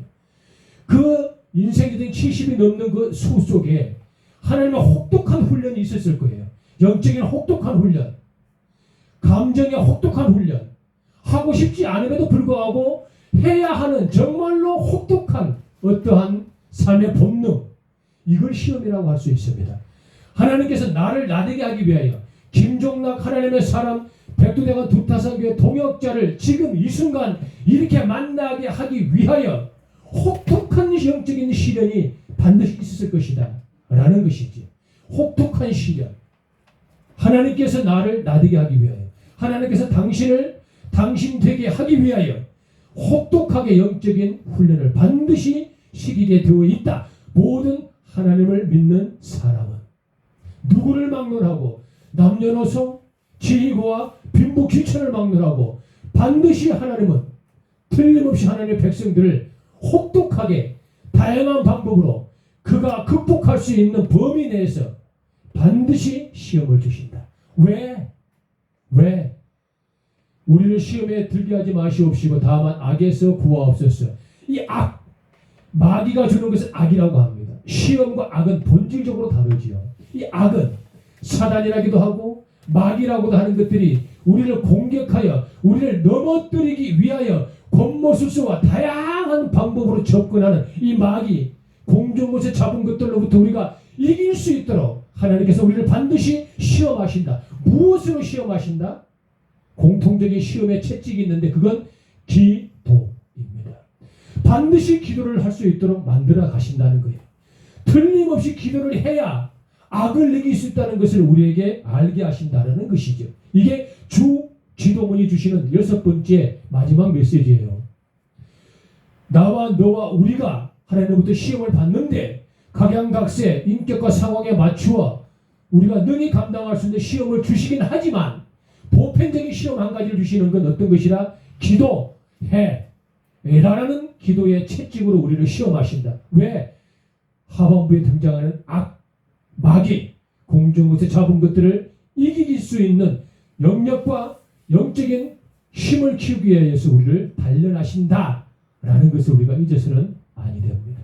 그 인생이 70이 넘는 그 수 속에 하나님의 혹독한 훈련이 있었을 거예요. 영적인 혹독한 훈련, 감정의 혹독한 훈련, 하고 싶지 않음에도 불구하고 해야 하는 정말로 혹독한 어떠한 삶의 본능, 이걸 시험이라고 할 수 있습니다. 하나님께서 나를 나되게 하기 위하여 김종락 하나님의 사람 백두대간 두타산교회 동역자를 지금 이 순간 이렇게 만나게 하기 위하여 혹독한 영적인 시련이 반드시 있었을 것이다 라는 것이지. 혹독한 시련, 하나님께서 나를 나되게 하기 위하여, 하나님께서 당신을 당신 되게 하기 위하여 혹독하게 영적인 훈련을 반드시 시키게 되어 있다. 모든 하나님을 믿는 사람은 누구를 막론하고 남녀노소 지휘고와 빈부 귀천을 막론하고 반드시 하나님은 틀림없이 하나님의 백성들을 혹독하게 다양한 방법으로 그가 극복할 수 있는 범위 내에서 반드시 시험을 주신다. 왜? 우리를 시험에 들게 하지 마시옵시고 다만 악에서 구하옵소서. 이 악, 마귀가 주는 것은 악이라고 합니다. 시험과 악은 본질적으로 다르지요. 이 악은 사단이라기도 하고 마귀라고도 하는 것들이 우리를 공격하여 우리를 넘어뜨리기 위하여 권모술수와 다양한 방법으로 접근하는 이 마귀, 공중곳에 잡은 것들로부터 우리가 이길 수 있도록 하나님께서 우리를 반드시 시험하신다. 무엇으로 시험하신다? 공통적인 시험의 채찍이 있는데 그건 기도입니다. 반드시 기도를 할 수 있도록 만들어 가신다는 거예요. 틀림없이 기도를 해야 악을 이길 수 있다는 것을 우리에게 알게 하신다는 것이죠. 이게 주 기도문이 주시는 6번째 마지막 메시지예요. 나와 너와 우리가 하나님으로부터 시험을 받는데 각양각색 인격과 상황에 맞추어 우리가 능히 감당할 수 있는 시험을 주시긴 하지만 보편적인 시험 한 가지를 주시는 건 어떤 것이라? 기도해라라는 기도의 채찍으로 우리를 시험하신다. 왜? 하반부에 등장하는 악, 마귀, 공중곳에 잡은 것들을 이길 수 있는 영역과 영적인 힘을 키우기 위해서 우리를 단련하신다라는 것을 우리가 잊어서는 아니 됩니다.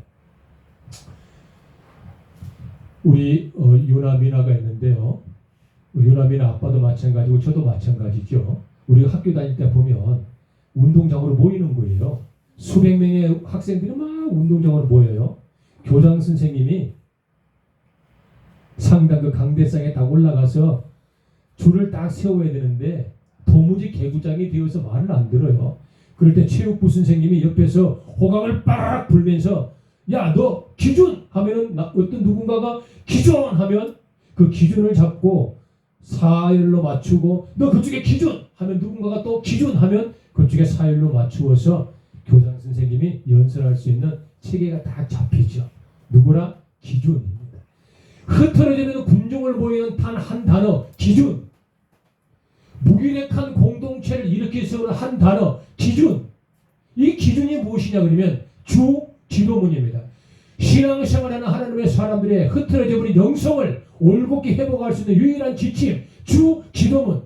우리 유나미나가 있는데요. 유나미나 아빠도 마찬가지고 저도 마찬가지죠. 우리가 학교 다닐 때 보면 운동장으로 모이는 거예요. 수백 명의 학생들이 막 운동장으로 모여요. 교장 선생님이 상당 그 강대상에 딱 올라가서 줄을 딱 세워야 되는데 도무지 개구장이 되어서 말을 안 들어요. 그럴 때 체육부 선생님이 옆에서 호각을 빡 불면서 야, 너 기준! 하면은 어떤 누군가가 기준! 하면 그 기준을 잡고 사열로 맞추고 너 그쪽에 기준! 하면 누군가가 또 기준! 하면 그쪽에 사열로 맞추어서 교장 선생님이 연설할 수 있는 체계가 다 잡히죠. 누구라? 기준입니다. 흐트러지는 군중을 보이는 단 한 단어, 기준. 무기력한 공동체를 일으킬 수 있는 한 단어, 기준. 이 기준이 무엇이냐 그러면 주 기도문입니다. 신앙생활하는 하나님의 사람들의 흐트러져버린 영성을 올곧게 회복할 수 있는 유일한 지침, 주 기도문.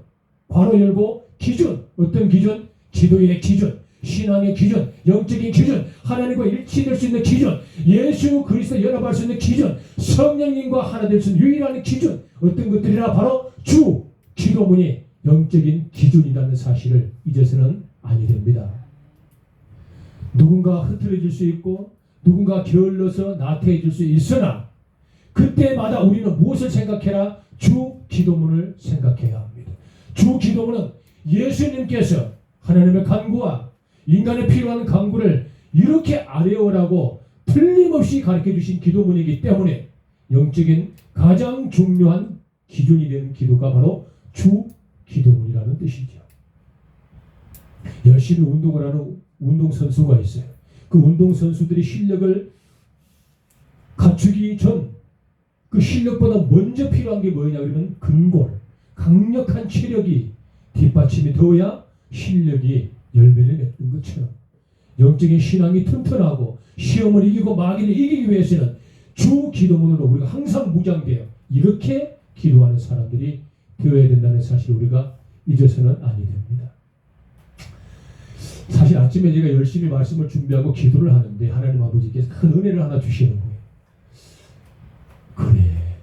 괄호 열고 기준. 어떤 기준? 기도의 기준, 신앙의 기준, 영적인 기준, 하나님과 일치될 수 있는 기준, 예수 그리스도 연합할 수 있는 기준, 성령님과 하나 될 수 있는 유일한 기준, 어떤 것들이라 바로 주 기도문이 영적인 기준이라는 사실을 잊어서는 아니 됩니다. 누군가 흐트러질 수 있고 누군가 게을러서 나태해질 수 있으나 그때마다 우리는 무엇을 생각해라? 주 기도문을 생각해야 합니다. 주 기도문은 예수님께서 하나님의 간구와 인간의 필요한 간구를 이렇게 아뢰어라고 틀림없이 가르쳐주신 기도문이기 때문에 영적인 가장 중요한 기준이 되는 기도가 바로 주 기도문이라는 뜻이죠. 열심히 운동을 하는 운동선수가 있어요. 그 운동선수들이 실력을 갖추기 전 그 실력보다 먼저 필요한 게 뭐냐 그러면 근골, 강력한 체력이 뒷받침이 되어야 실력이 열매를 맺는 것처럼 영적인 신앙이 튼튼하고 시험을 이기고 마귀를 이기기 위해서는 주 기도문으로 우리가 항상 무장되어 이렇게 기도하는 사람들이 되어야 된다는 사실을 우리가 잊어서는 아니 됩니다. 사실 아침에 제가 열심히 말씀을 준비하고 기도를 하는데 하나님 아버지께서 큰 은혜를 하나 주시는 거예요. 그래.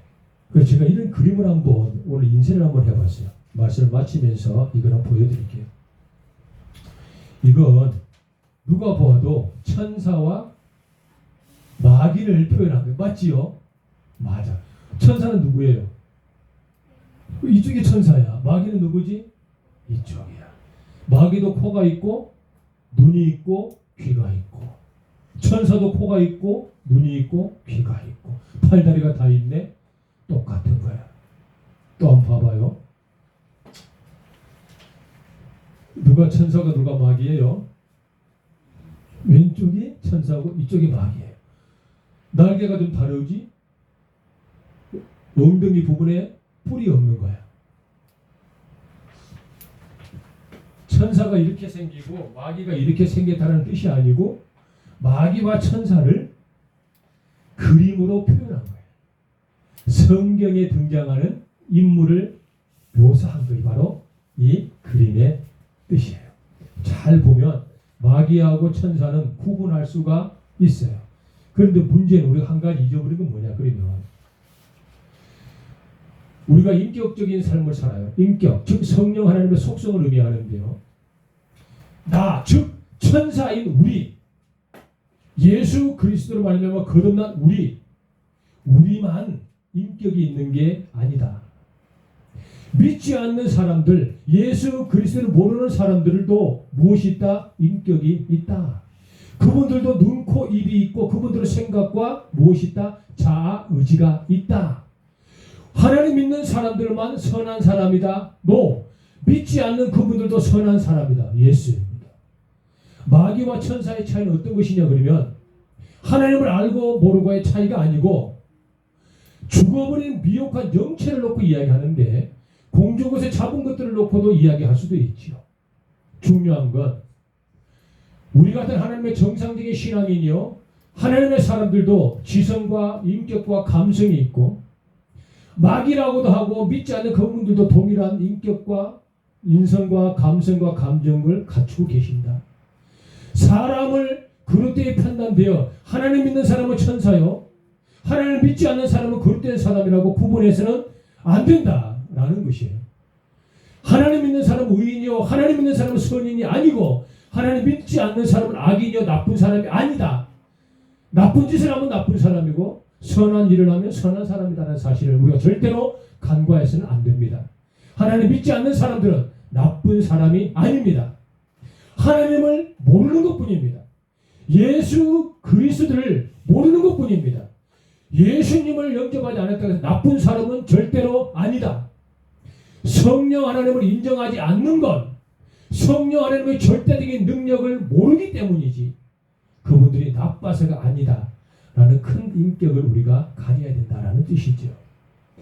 그래서 제가 이런 그림을 한번 오늘 인쇄를 한번 해봤어요. 말씀을 마치면서 이걸 한번 보여드릴게요. 이건 누가 보아도 천사와 마귀를 표현한 거예요. 맞지요? 맞아. 천사는 누구예요? 이쪽이 천사야. 마귀는 누구지? 이쪽이야. 마귀도 코가 있고 눈이 있고 귀가 있고 천사도 코가 있고 눈이 있고 귀가 있고 팔다리가 다 있네. 똑같은 거야. 또 한번 봐봐요. 누가 천사가 누가 마귀예요? 왼쪽이 천사고 이쪽이 마귀예요. 날개가 좀 다르지? 엉덩이 부분에 뿔이 없는 거야. 천사가 이렇게 생기고 마귀가 이렇게 생겼다는 뜻이 아니고 마귀와 천사를 그림으로 표현한 거예요. 성경에 등장하는 인물을 묘사한 것이 바로 이 그림의 뜻이에요. 잘 보면 마귀하고 천사는 구분할 수가 있어요. 그런데 문제는 우리가 한 가지 잊어버린 건 뭐냐 그러면 우리가 인격적인 삶을 살아요. 인격, 즉 성령 하나님의 속성을 의미하는데요. 나, 즉 천사인 우리, 예수 그리스도로 말미암아 거듭난 우리만 인격이 있는 게 아니다. 믿지 않는 사람들, 예수 그리스도를 모르는 사람들도 무엇이 있다? 인격이 있다. 그분들도 눈, 코, 입이 있고 그분들의 생각과 무엇이 있다? 자아, 의지가 있다. 하나님 믿는 사람들만 선한 사람이다. No. 믿지 않는 그분들도 선한 사람이다. 예수입니다. 마귀와 천사의 차이는 어떤 것이냐 그러면 하나님을 알고 모르고의 차이가 아니고 죽어버린 미혹한 영체를 놓고 이야기하는데 공중곳에 잡은 것들을 놓고도 이야기할 수도 있죠. 중요한 건 우리 같은 하나님의 정상적인 신앙인이요 하나님의 사람들도 지성과 인격과 감성이 있고 마귀라고도 하고 믿지 않는 그분들도 동일한 인격과 인성과 감성과 감정을 갖추고 계십니다. 사람을 그릇되이 판단되어 하나님 믿는 사람은 천사요 하나님을 믿지 않는 사람은 그릇된 사람이라고 구분해서는 안 된다라는 것이에요. 하나님 믿는 사람은 의인이요 하나님 믿는 사람은 선인이 아니고 하나님 믿지 않는 사람은 악인이요 나쁜 사람이 아니다. 나쁜 짓을 하면 나쁜 사람이고 선한 일을 하면 선한 사람이라는 사실을 우리가 절대로 간과해서는 안 됩니다. 하나님 믿지 않는 사람들은 나쁜 사람이 아닙니다. 하나님을 모르는 것뿐입니다. 예수 그리스도를 모르는 것뿐입니다. 예수님을 영접하지 않았다고 해서 나쁜 사람은 절대로 아니다. 성령 하나님을 인정하지 않는 건 성령 하나님의 절대적인 능력을 모르기 때문이지 그분들이 나빠서가 아니다 라는 큰 인격을 우리가 가져야 된다라는 뜻이죠.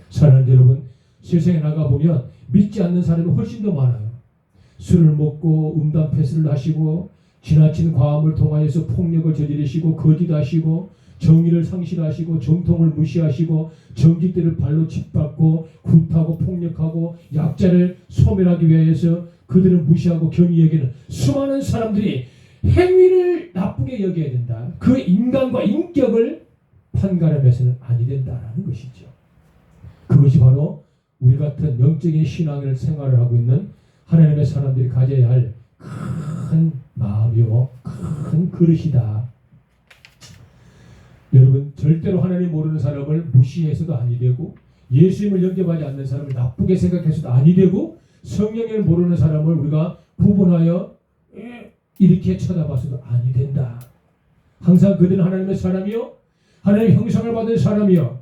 사랑하는 여러분, 세상에 나가보면 믿지 않는 사람이 훨씬 더 많아요. 술을 먹고 음담패스를 하시고 지나친 과음을 통하여서 폭력을 저지르시고 거짓하시고 정의를 상실하시고 정통을 무시하시고 정직들을 발로 짓밟고 굿하고 폭력하고 약자를 소멸하기 위해서 그들을 무시하고 경히 여기는 수많은 사람들이 행위를 나쁘게 여겨야 된다. 그 인간과 인격을 판가름해서는 아니 된다라는 것이죠. 그것이 바로 우리 같은 영적인 신앙을 생활을 하고 있는 하나님의 사람들이 가져야 할 큰 마음이요 큰 그릇이다. 여러분 절대로 하나님 모르는 사람을 무시해서도 아니 되고 예수님을 영접하지 않는 사람을 나쁘게 생각해서도 아니 되고 성령을 모르는 사람을 우리가 구분하여 이렇게 쳐다봐서도 아니 된다. 항상 그들은 하나님의 사람이요 하나님의 형상을 받은 사람이요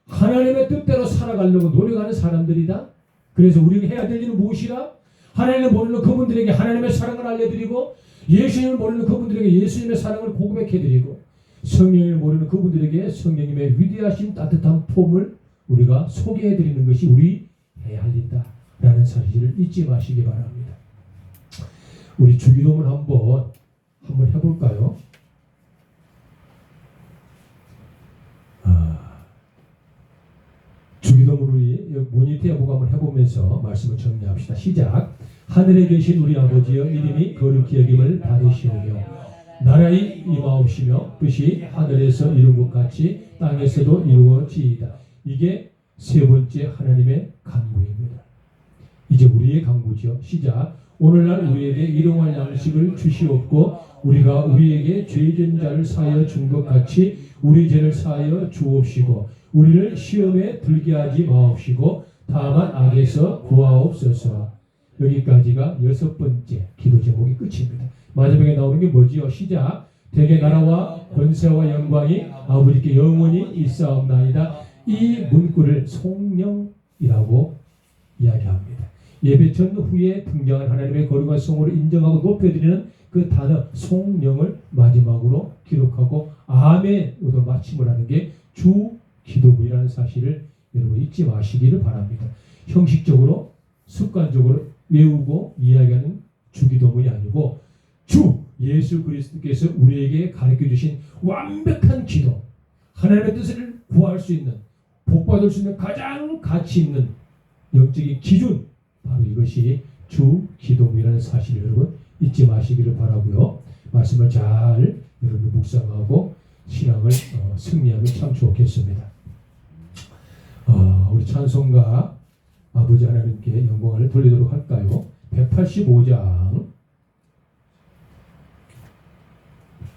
하나님의 뜻대로 살아가려고 노력하는 사람들이다. 그래서 우리가 해야 될 일은 무엇이라? 하나님을 모르는 그분들에게 하나님의 사랑을 알려드리고 예수님을 모르는 그분들에게 예수님의 사랑을 고백해드리고 성령을 모르는 그분들에게 성령님의 위대하신 따뜻한 폼을 우리가 소개해드리는 것이 우리 해야 할 일이다라는 사실을 잊지 마시기 바랍니다. 우리 주기도문 한번 해볼까요? 주기도문 우리 모니터에 보고 한번 해보면서 말씀을 정리합시다. 시작. 하늘에 계신 우리 아버지여 이름이 거룩히 여김을 받으시오며 나라의 임하옵시며 뜻이 하늘에서 이룬 것 같이 땅에서도 이루어지이다. 이게 세 번째 하나님의 간구입니다. 이제 우리의 간구죠. 시작. 오늘날 우리에게 일용할 양식을 주시옵고 우리가 우리에게 죄진 자를 사하여 준 것 같이 우리 죄를 사하여 주옵시고 우리를 시험에 들게 하지 마옵시고 다만 악에서 구하옵소서. 여기까지가 6번째 기도 제목이 끝입니다. 마지막에 나오는 게 뭐지요? 시작. 대개 나라와 권세와 영광이 아버지께 영원히 있사옵나이다. 이 문구를 송영이라고 이야기합니다. 예배 전후에 등장한 하나님의 거룩한 성으로 인정하고 높여드리는 그 단어 송영을 마지막으로 기록하고 아멘으로 마침을 하는 게 주 기도문이라는 사실을 여러분 잊지 마시기를 바랍니다. 형식적으로 습관적으로 외우고 이야기하는 주기도문이 아니고 주 예수 그리스도께서 우리에게 가르쳐 주신 완벽한 기도, 하나님의 뜻을 구할 수 있는, 복받을 수 있는 가장 가치 있는 영적인 기준, 바로 이것이 주 기도이라는 사실 여러분 잊지 마시기를 바라고요. 말씀을 잘 여러분 묵상하고 신앙을 승리하면 참 좋겠습니다. 우리 찬송가 아버지 하나님께 영광을 돌리도록 할까요?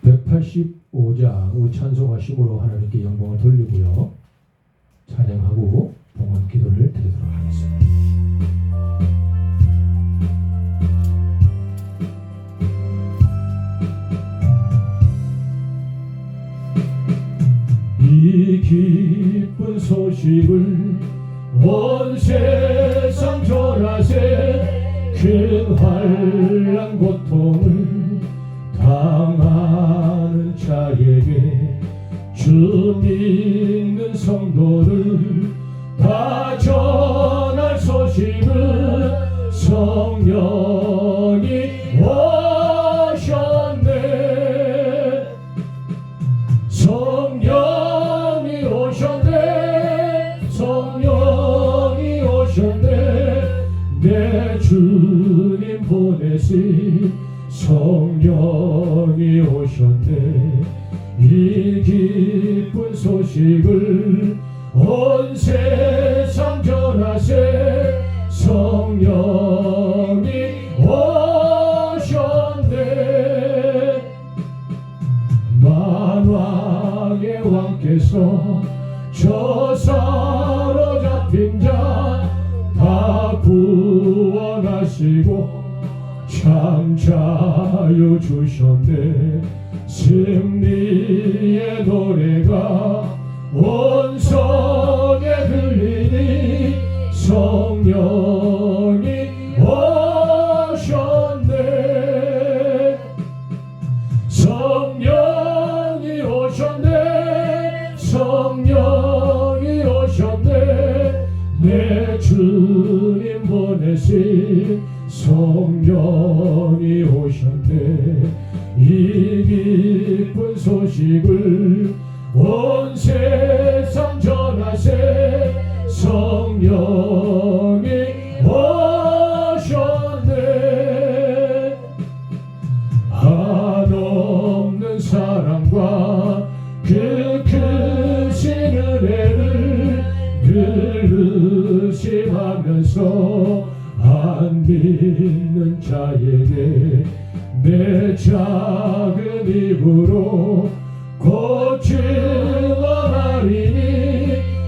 185장 우리 찬송하심으로 하나님께 영광을 돌리고요. 찬양하고 봉헌 기도를 드리도록 하겠습니다. 이 기쁜 소식을 온 세상 전하세 큰 환난 고통을 당하는 자에게 주 믿는 성도를 다 전할 소식을 성령이 오셨네 성령이 오셨네 내 주님 보내신 성령이 오셨네 이 기쁜 소식을 온 세상 전하세 성령이 오셨네 만왕의 왕께서 저 사로잡힌 자 다 구원하시고 참 자유 주셨네 승리의 노래가 온 성에 들리니 성령이 오셨네 성령이 오셨네 내 주님 보내신 성령이 오셨네 이 기쁜 소식을 온 세상 전하세 성령이 오셨네 한없는 사랑과 그 크신 은혜를 늘 의심하면서 안 믿는 자에게 내 작은 입으로 곧 증언하리니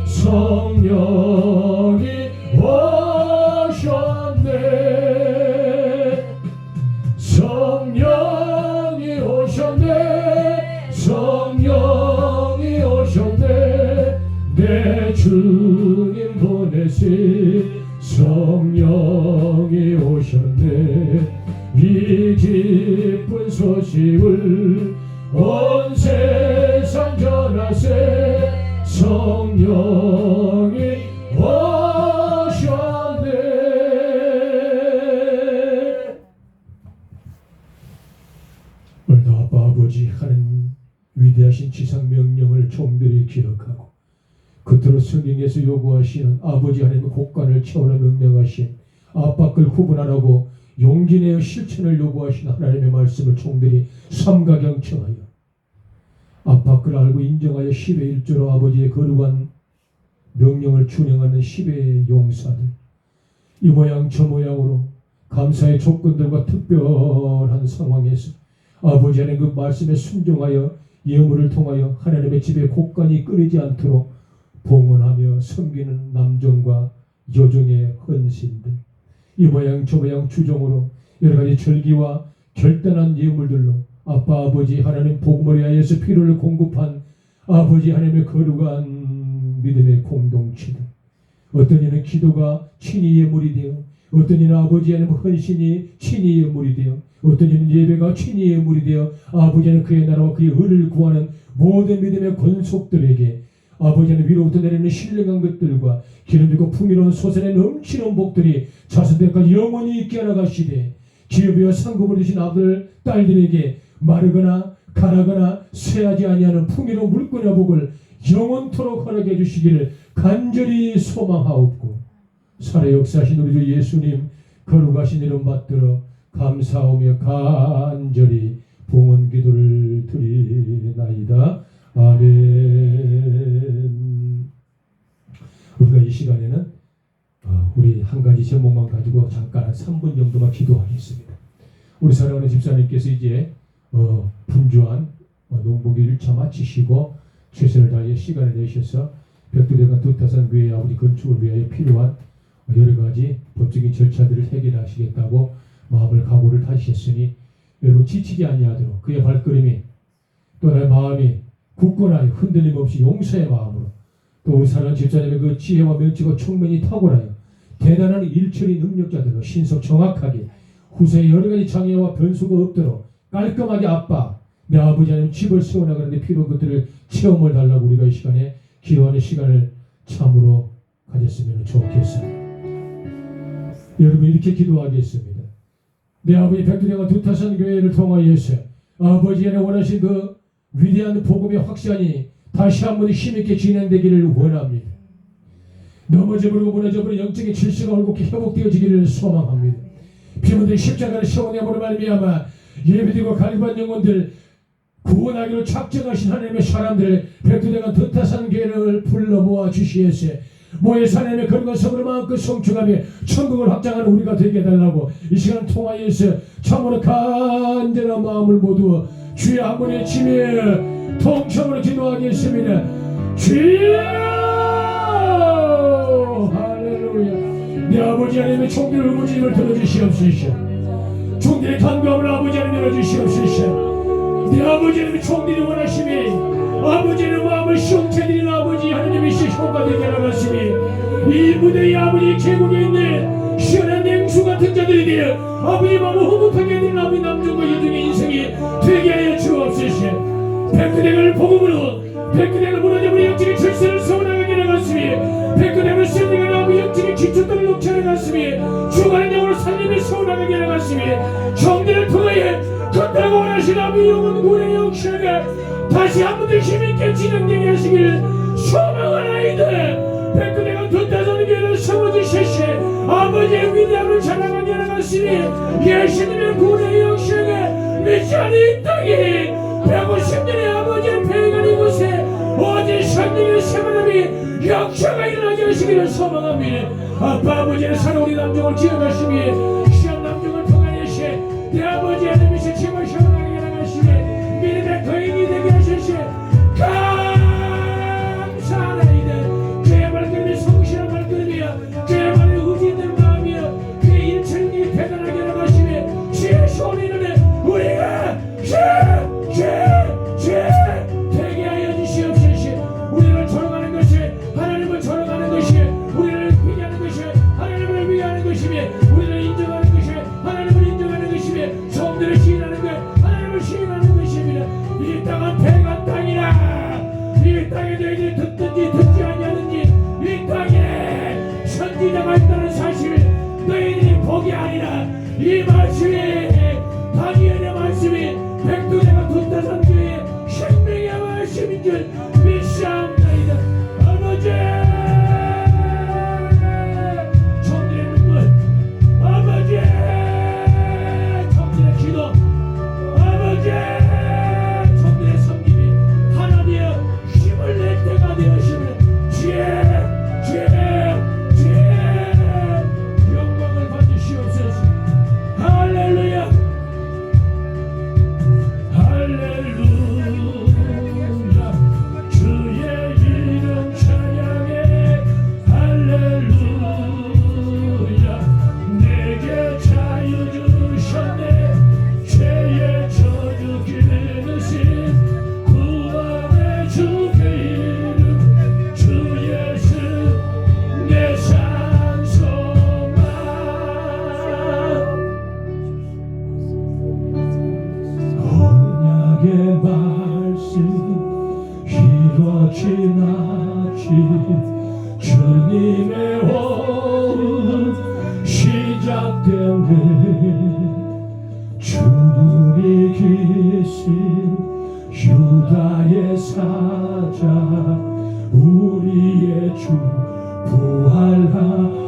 성령이 오셨네 성령이 오셨네 내 주님 보내신 성령이 오셨네 이 기쁜 소식을 온 세상 전하세 성령이 오셨네 오늘도 아빠 아버지 하는 위대하신 지상 명령을 종들이 기억하고 그토록 성경에서 요구하시는 아버지 하나님의 곳간을 채우라 명령하신 앞밖을 구분 안 하고 용기 내어 실천을 요구하신 하나님의 말씀을 종들이 삼가 경청하여 앞밖을 알고 인정하여 10의 1조로 아버지의 거룩한 명령을 준행하는 10의 용사들 이 모양 저 모양으로 감사의 조건들과 특별한 상황에서 아버지 하나님 그 말씀에 순종하여 예물을 통하여 하나님의 집에 곳간이 끊이지 않도록 봉헌하며 섬기는 남종과 여종의 헌신들 이 모양 저 모양 주종으로 여러가지 절기와 결단한 예물들로 아빠 아버지 하나님 복음을 위하여서 필요를 공급한 아버지 하나님의 거룩한 믿음의 공동체들 어떤 이는 기도가 친히 예물이 되어 어떤 이는 아버지 하나님 헌신이 친히 예물이 되어 어떤 이는 예배가 친히 예물이 되어 아버지 하나님 그의 나라와 그의 의를 구하는 모든 믿음의 권속들에게 아버지 하나님 위로부터 내리는 신령한 것들과 기름지고 풍요로운 솟아내 넘치는 복들이 자손들까지 영원히 있게 하나 가시되 기업이와 상급을 주신 아들 딸들에게 마르거나 가라거나 쇠하지 아니하는 풍요로운 물건의 복을 영원토록 허락해 주시기를 간절히 소망하옵고 살아 역사하신 우리 주 예수님 거룩하신 이름 받들어 감사하며 간절히 봉헌 기도를 드리나이다. 아멘. 우리가 이 시간에는 우리 한 가지 제목만 가지고 잠깐 한 3분 정도만 기도하겠습니다. 우리 사랑하는 집사님께서 이제 분주한 농복일 1차 마치시고 최선을 다해 시간을 내셔서 백두대간 두타산 교회 아버지 건축을 위하여 필요한 여러 가지 법적인 절차들을 해결하시겠다고 마음을 각오를 하셨으니 여러분 지치지 아니하도록 그의 발걸음이 또 내 마음이 굳건하여 흔들림 없이 용서의 마음으로 또 우리 사랑하는 집사님의 그 지혜와 면치고 총명이 탁월하여 대단한 일처리 능력자들로 신속 정확하게 후세에 여러 가지 장애와 변수가 없도록 깔끔하게 아빠 내 아버지 하나님 집을 세워나가는데 필요한 것들을 체험을 달라고 우리가 이 시간에 기도하는 시간을 참으로 가졌으면 좋겠습니다. 여러분 이렇게 기도하겠습니다. 내 아버지 백두대간 두타산 교회를 통하여서 아버지 하나님 원하신 그 위대한 복음의 확산이 다시 한번 힘있게 진행되기를 원합니다. 넘어져버리고 무너져버린 영적인 질서가 올곧게 회복되어지기를 소망합니다. 피문된 십자가를 세워내므로 말미암아 예배드리고 갈급한 영혼들 구원하기로 작정하신 하나님의 사람들 백두대간 두타산 교회를 불러 모아 주시에세 모여서 하나님의 거룩한 성으로 마음껏 성축하며 천국을 확장하는 우리가 되게 해달라고 이 시간 통하여서 참으로 간절한 마음을 모두 주의 한 분의 침에 통성으로 기도하겠습니다. 주여 할렐루야. 내 아버지 하나님의 총기를 울부짖음을 들어주시옵소서. 총기의 간구함을 아버지 하나님 들어주시옵소서. 내 아버지 하나님의 총기를 원하심이 아버지의 마음을 시원케드리는 아버지 하나님이시 효과되게 하나가심이 이 무대의 아버지 계곡에 있는 시원한 냉수 같은 자들이 되어 아버지 마음을 흐뭇하게 해드리는 아버지 남중과 여중의 인생이 되게 하여 주옵소서. 백두대간을 복음으로 백두대간을 무너져버린 영적인 질서를 세워나가게 하나가심이 백두대간을 세워나가는 아버지 영적인 기초들을 놓지 하나가심이 죽어가는 영으로 살림을 세워나가게 하나가심이 정리를 통하여 걷다가 원하시는 아버지 영혼 구원의 영신을 다시 한 번 더 힘있게 진행되게 하시기를 소망하나이다. 백두대간 두타산 교회를 세워주시시 아버지의 위대함을 자랑하게 하나가시니 예수님의 구원의 영신을 믿지 않은 이 땅이 150년의 아버지의 폐간 이곳에 오직 성령의 세만함이 역사가 일어나게 하시기를 소망합니다. 아빠 아버지의 사랑 우리 남종을 기억하시니 시험 남종을 통하여시 내 아버지 하나님이시 제발 시원하게 하나가시니 믿음의 거인이 되게 하시시 감사하나이다. 그의 발걸음이 성실한 발걸음이야. 그의 말에 의지 있는 마음이야. 그의 일체능이 대단하게 하나가시니 주의 소원이 이르네 우리가 되게 하여 주시옵소서. 우리를 조롱하는 것이 하나님을 조롱하는 것이 우리를 비하하는 것이 하나님을 위하는 것이며 우리를 인정하는 것이 하나님을 인정하는 것이며 성들을 시인하는 것 하나님을 시인하는 것입니다. 이 땅은 패간 땅이라. 이 땅에 너희들이 듣든지 듣지 아니하든지 이 땅에 선지자가 있다는 사실을 너희들이 복이 아니라 이 말씀이 다니엘의 말씀이 백두대간 두타산 교회의 생명의 말씀인 줄 믿사옵나이다. 아버지 정들의 눈물 아버지 정들의 기도 아버지 정들의 섬김이 하나 되어 힘을 낼 때가 되었으면 영광을 받으시옵소서. 할렐루야 할렐루야 주의 이름 찬양해 할렐루야 내게 자유 주셨네 죄의 저주 기르신 구원의 주의 이름 주 예수 내 산소만 언약의 말씀 이루어지나지 주님의 오늘 시작되네 주님이 계신 유다의 사자 우리의 주 부활하셨네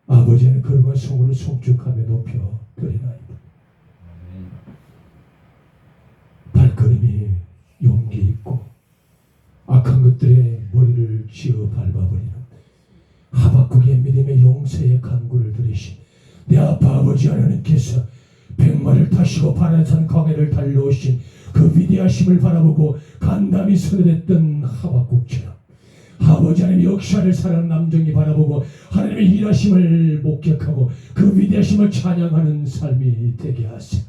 아버지는 거룩한 성으로 송축하며 높여 드리나이다. 발걸음이 용기 있고 악한 것들의 머리를 쥐어 밟아버리는 하박국의 믿음의 용서의 간구를 들으신 내 아빠 아버지 하나님께서 백마를 타시고 바란산 광야를 달려오신 그 위대하심을 바라보고 간담이 서늘했던 하박국처럼 아버지 하나님의 역사를 사랑하는 남정이 바라보고 하나님의 일하심을 목격하고 그 위대하심을 찬양하는 삶이 되게 하세요.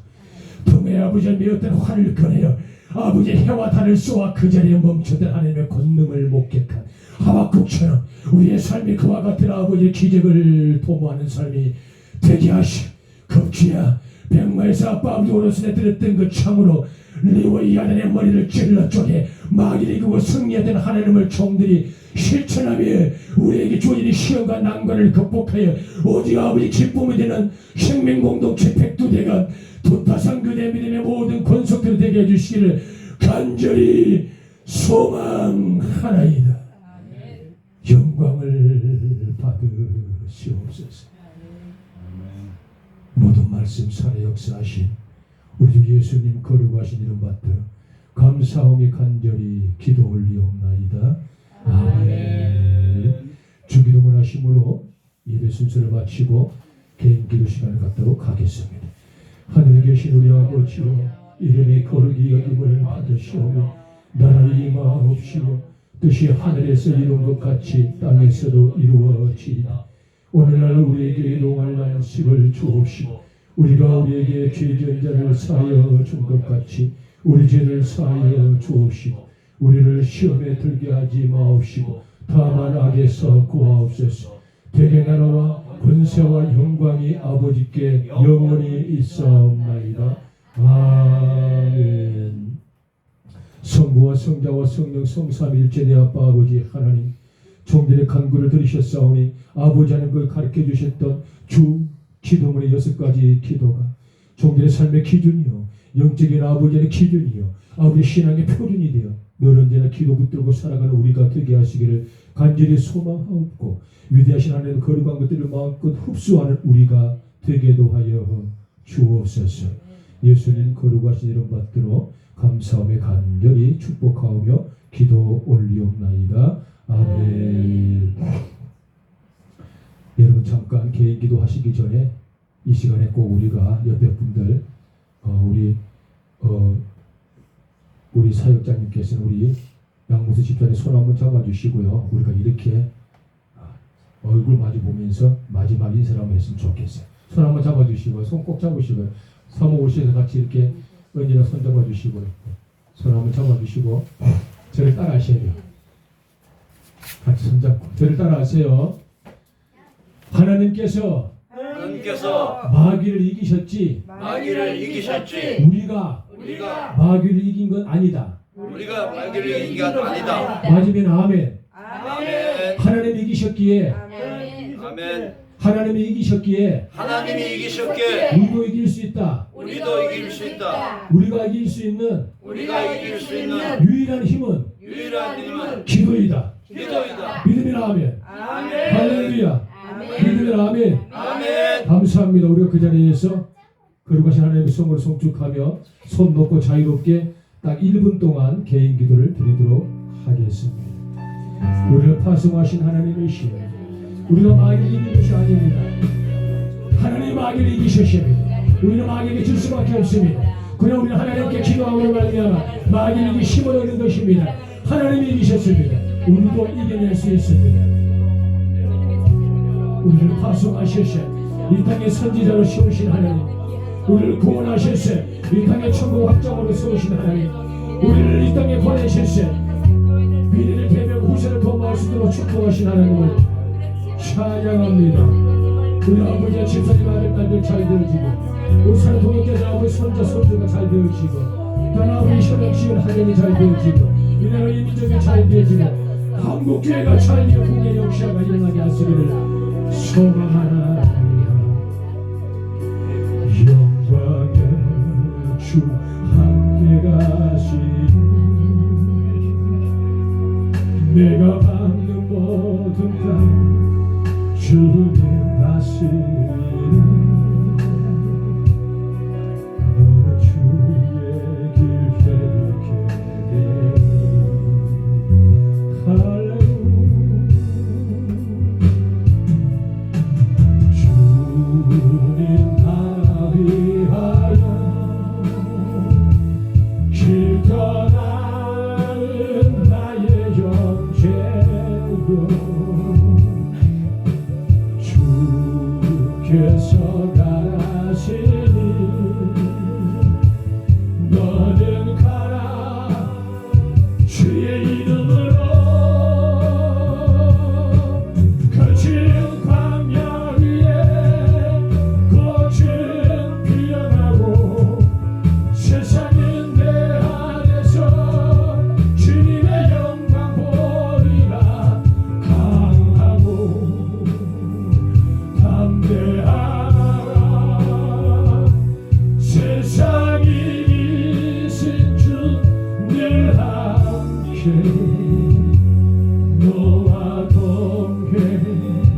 동해 아버지의 메었던 활을 꺼내어 아버지의 해와 달을 쏘아 그 자리에 멈추던 하나님의 권능을 목격한 하박국처럼 우리의 삶이 그와 같은 아버지의 기적을 도모하는 삶이 되게 하시오. 급기야 백마에서 아빠 아버지 오른손에 들었던 그 창으로 리오의 야단의 머리를 찔러 쪼개 마귀를 이기고 승리했던 하나님을 종들이 실천하며 우리에게 주어진 시험과 난관을 극복하여 오직 아버지 기쁨이 되는 생명 공동체 백두대간 도타산 그대 믿음의 모든 권속들을 되게 해주시기를 간절히 소망하나이다. 영광을 받으시옵소서. 모든 말씀 살아 역사하신 우리 주 예수님 거룩하신 이름 받들어 감사하며 간절히 기도 올리옵나이다. 아멘. 주기도문 하심으로 예배 순서를 마치고 개인 기도 시간을 갖도록 하겠습니다. 하늘에 계신 우리 아버지여 이름이 거룩히 여김을 받으시오며 나라를 임하옵시며 뜻이 하늘에서 이룬 것 같이 땅에서도 이루어지이다. 오늘날 우리에게 일용할 양식을 주옵시고 우리가 우리에게 죄지은 자를 사하여 준 것 같이 우리 죄를 사하여 주옵시고 우리를 시험에 들게 하지 마옵시고 다만 악에서 구하옵소서. 대개 나라와 권세와 영광이 아버지께 영원히 있사옵나이다. 아멘. 성부와 성자와 성령 성삼일체 내 아빠 아버지 하나님, 종들의 간구를 들으셨사오니 아버지 하나님 그 가르쳐 주셨던 주 기도문의 6가지 기도가 종들의 삶의 기준이요 영적인 아버지의 기준이요 아버지 신앙의 표준이 되어 늘 언제나 기도 붙들고 살아가는 우리가 되게 하시기를 간절히 소망하옵고 위대하신 하나님의 거룩한 것들을 마음껏 흡수하는 우리가 되게도 하여 주옵소서. 예수님 거룩하신 이름 받들어 감사하며 간절히 축복하오며 기도 올리옵나이다. 아멘. 여러분 잠깐 개인 기도 하시기 전에 이 시간에 꼭 우리가 옆에 분들 우리 사역자님께서는 우리 양무수 집사님 손 한번 잡아주시고요. 우리가 이렇게 얼굴 마주 보면서 마지막 인사를 한번 했으면 좋겠어요. 손 한번 잡아주시고 손 꼭 잡으시고요. 사모 오시에서 같이 이렇게 언니랑 손 잡아주시고 손 한번 잡아주시고 저를 따라 하셔야 돼요. 같이 손잡고 저를 따라 하세요. 하나님께서 마귀를 이기셨지. 우리가 마귀를 이긴 건 아니다. 마귀를 이긴 건 아니다. 맞으면 아멘. 하나님이 이기셨기에 하나님이 이기셨기에 우리도 이길 수 있다. 우리가 이길 수 있는 유일한 힘은 기도이다. 믿으면 아멘. 할렐루야. 믿으면 아멘. 감사합니다. 우리가 그 자리에서 거룩하신 하나님의 성을 송축하며 손 놓고 자유롭게 딱 1분 동안 개인 기도를 드리도록 하겠습니다. 우리를 파송하신 하나님이시여, 우리가 마귀를 이기는 것이 아닙니다. 하나님 마귀를 이기셨습니다. 우리는 마귀에게 질 수밖에 없습니다. 그냥 우리는 하나님께 기도함으로 말미암아 마귀에게 힘을 얻는 것입니다. 하나님이 이기셨습니다. 우리도 이겨낼 수 있습니다. 우리를 파송하셨어. 이 땅의 선지자로 세우신 하나님, 우리를 구원하셨어. 이 땅의 천국 확장으로 세우신 하나님, 우리를 이 땅에 보내셨어. 미래를 대면 후세를 도모할 수 있도록 축복하신 하나님을 찬양합니다. 우리 아버지와 집사님 아들 딸들 잘 되어지고, 우리 사는 동역자들 아버지 손자 손주가 잘 되어지고, 단 아버지 현역시은 하연이 잘 되어지고, 이 나라 이민족이 잘 되어지고, 한국교회가 잘 되어 국의 역사가 일어나게 하시기를 소망하나이다. 영광의 주 함께 가시니 내가 받는 모든 땅 주님 다스리는 너는 주의 길 밟게 되리. 주님 나위하여 길 떠나는 나의 형제도 주께서 가라시니 너는 가라 주의 이름으로 거친 광야 위에 꽃은 피어나고 세상은 내 안에서 주님의 영광 보리라. 강하고 담대하라 세상이 이신 주 늘 함께 너와 동행하시는